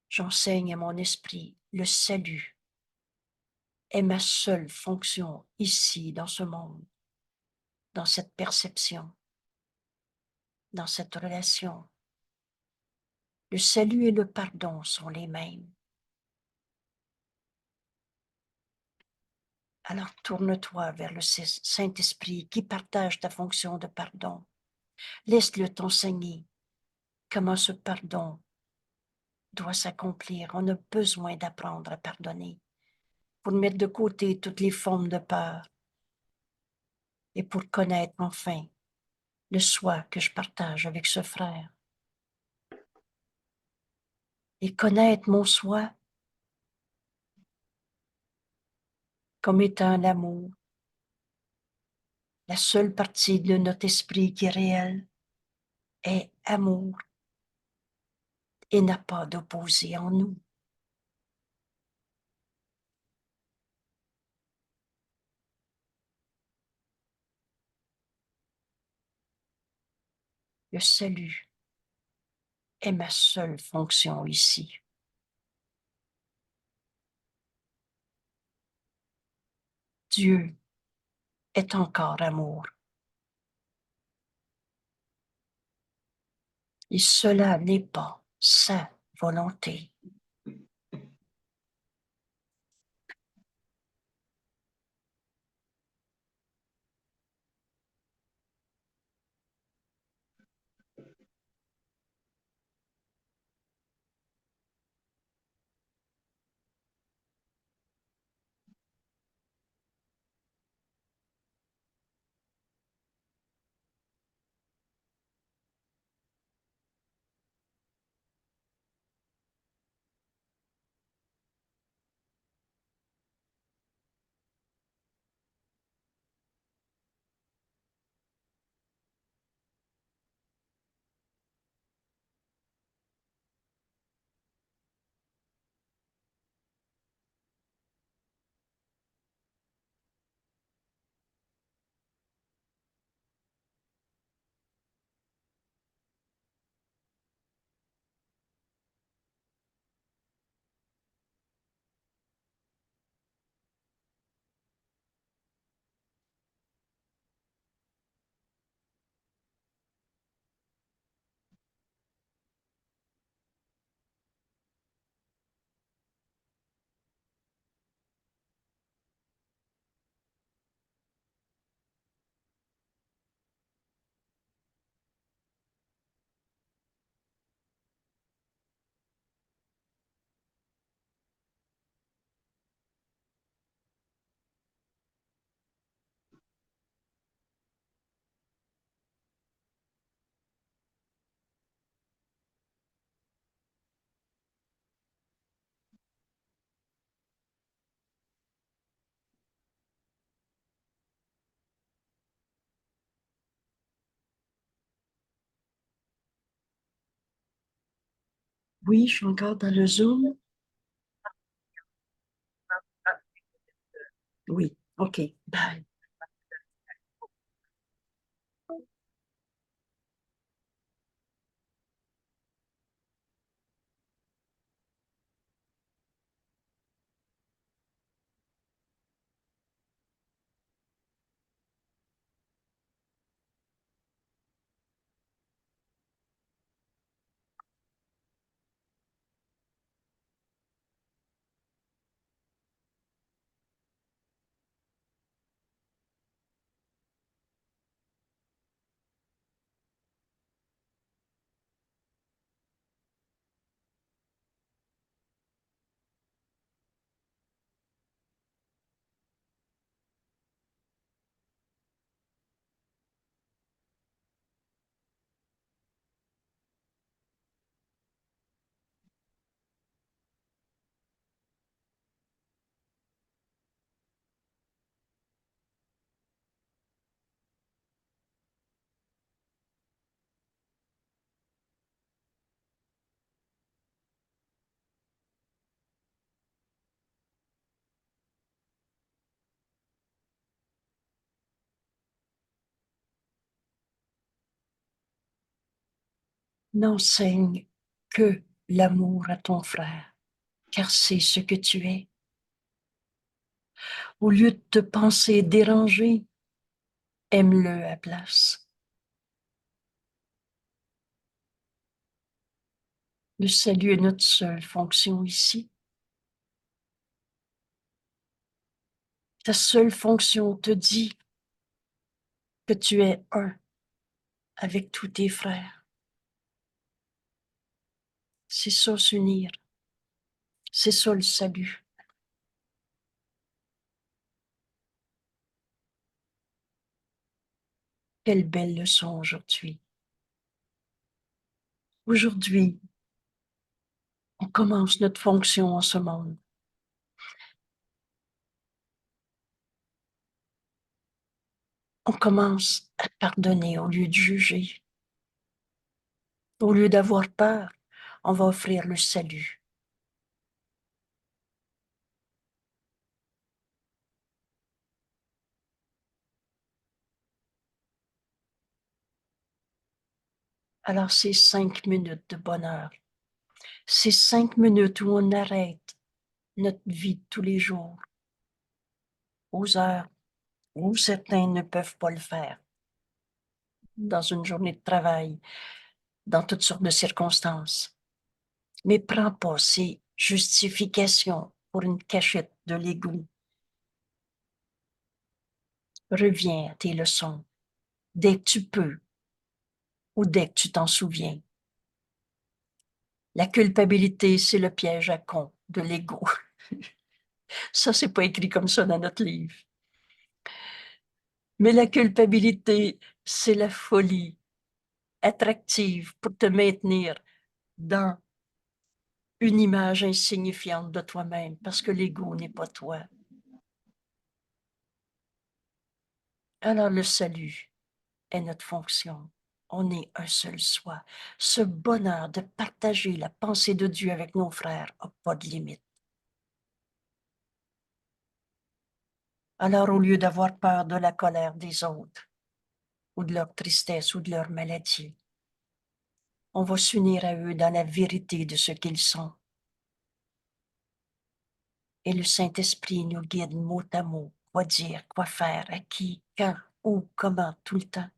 J'enseigne à mon esprit le salut est ma seule fonction ici, dans ce monde, dans cette perception, dans cette relation. Le salut et le pardon sont les mêmes. Alors tourne-toi vers le Saint-Esprit qui partage ta fonction de pardon. Laisse-le t'enseigner comment ce pardon doit s'accomplir. On a besoin d'apprendre à pardonner pour mettre de côté toutes les formes de peur et pour connaître enfin le soi que je partage avec ce frère. Et connaître mon soi comme étant l'amour, la seule partie de notre esprit qui est réelle est amour et n'a pas d'opposé en nous. Le salut est ma seule fonction ici. Dieu est encore amour. Et cela n'est pas sa volonté. Oui, je suis encore dans le Zoom. Oui, OK, bye. N'enseigne que l'amour à ton frère, car c'est ce que tu es. Au lieu de te penser dérangé, aime-le à place. Le salut est notre seule fonction ici. Ta seule fonction te dit que tu es un avec tous tes frères. C'est ça, s'unir. C'est ça le salut. Quelle belle leçon aujourd'hui. Aujourd'hui, on commence notre fonction en ce monde. On commence à pardonner au lieu de juger. Au lieu d'avoir peur, on va offrir le salut. Alors, c'est 5 minutes de bonheur. C'est 5 minutes où on arrête notre vie de tous les jours, aux heures où certains ne peuvent pas le faire, dans une journée de travail, dans toutes sortes de circonstances. Mais prends pas ces justifications pour une cachette de l'ego. Reviens à tes leçons dès que tu peux ou dès que tu t'en souviens. La culpabilité, c'est le piège à con de l'ego. Ça, c'est pas écrit comme ça dans notre livre. Mais la culpabilité, c'est la folie attractive pour te maintenir dans une image insignifiante de toi-même, parce que l'ego n'est pas toi. Alors le salut est notre fonction. On est un seul soi. Ce bonheur de partager la pensée de Dieu avec nos frères n'a pas de limite. Alors au lieu d'avoir peur de la colère des autres, ou de leur tristesse, ou de leur maladie, on va s'unir à eux dans la vérité de ce qu'ils sont. Et le Saint-Esprit nous guide mot à mot, quoi dire, quoi faire, à qui, quand, où, comment, tout le temps.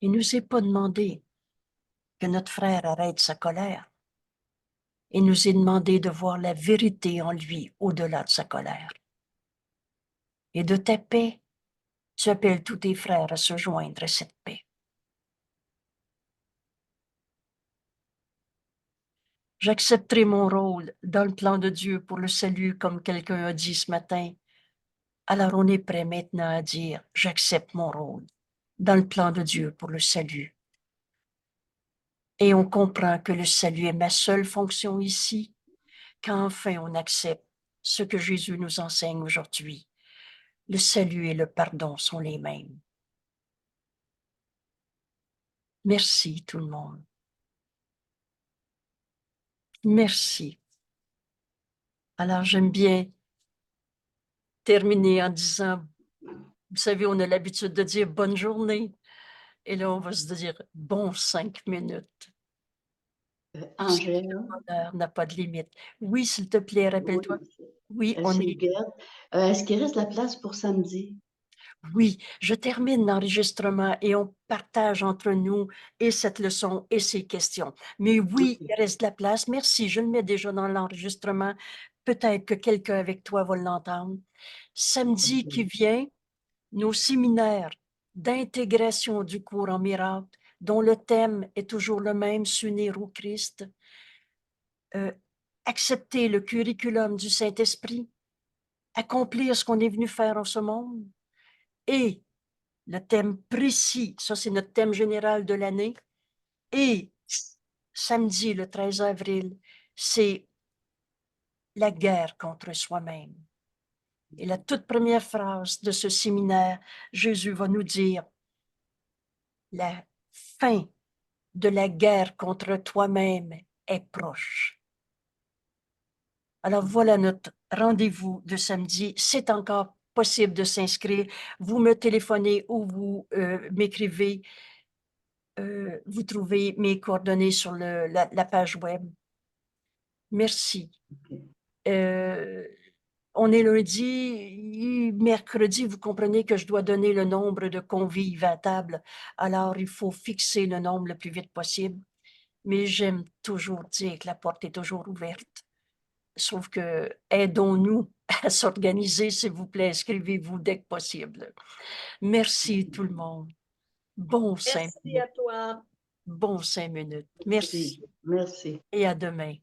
Il ne nous est pas demandé que notre frère arrête sa colère. Il nous est demandé de voir la vérité en lui au-delà de sa colère. Et de ta paix, tu appelles tous tes frères à se joindre à cette paix. J'accepterai mon rôle dans le plan de Dieu pour le salut, comme quelqu'un a dit ce matin. Alors on est prêt maintenant à dire, j'accepte mon rôle dans le plan de Dieu pour le salut. Et on comprend que le salut est ma seule fonction ici, quand enfin on accepte ce que Jésus nous enseigne aujourd'hui. Le salut et le pardon sont les mêmes. Merci tout le monde. Merci. Alors j'aime bien terminer en disant, vous savez, on a l'habitude de dire bonne journée. Et là, on va se dire bon 5 minutes. Angèle, Le bonheur n'a pas de limite. Oui, s'il te plaît, rappelle-toi. oui, Oui, on c'est est. Huguette. Est-ce qu'il reste la place pour samedi? Oui, je termine l'enregistrement et on partage entre nous et cette leçon et ces questions. Mais oui, OK. il reste de la place. Merci, je le mets déjà dans l'enregistrement. Peut-être que quelqu'un avec toi va l'entendre. Samedi qui vient, nos séminaires d'intégration du cours en miracle, dont le thème est toujours le même, s'unir au Christ, accepter le curriculum du Saint-Esprit, accomplir ce qu'on est venu faire en ce monde, et le thème précis, ça c'est notre thème général de l'année, et samedi le 13 avril, c'est la guerre contre soi-même. Et la toute première phrase de ce séminaire, Jésus va nous dire, la fin de la guerre contre toi-même est proche. Alors voilà notre rendez-vous de samedi. C'est encore possible de s'inscrire. Vous me téléphonez ou vous m'écrivez. Vous trouvez mes coordonnées sur la page web. Merci. Euh, on est lundi, mercredi, vous comprenez que je dois donner le nombre de convives à table. Alors, il faut fixer le nombre le plus vite possible. mais j'aime toujours dire que la porte est toujours ouverte. Sauf que aidons-nous à s'organiser, s'il vous plaît. Inscrivez-vous dès que possible. Merci tout le monde. Bon 5 Merci minutes. à toi. Bon 5 minutes. Merci. Merci Merci. et à demain.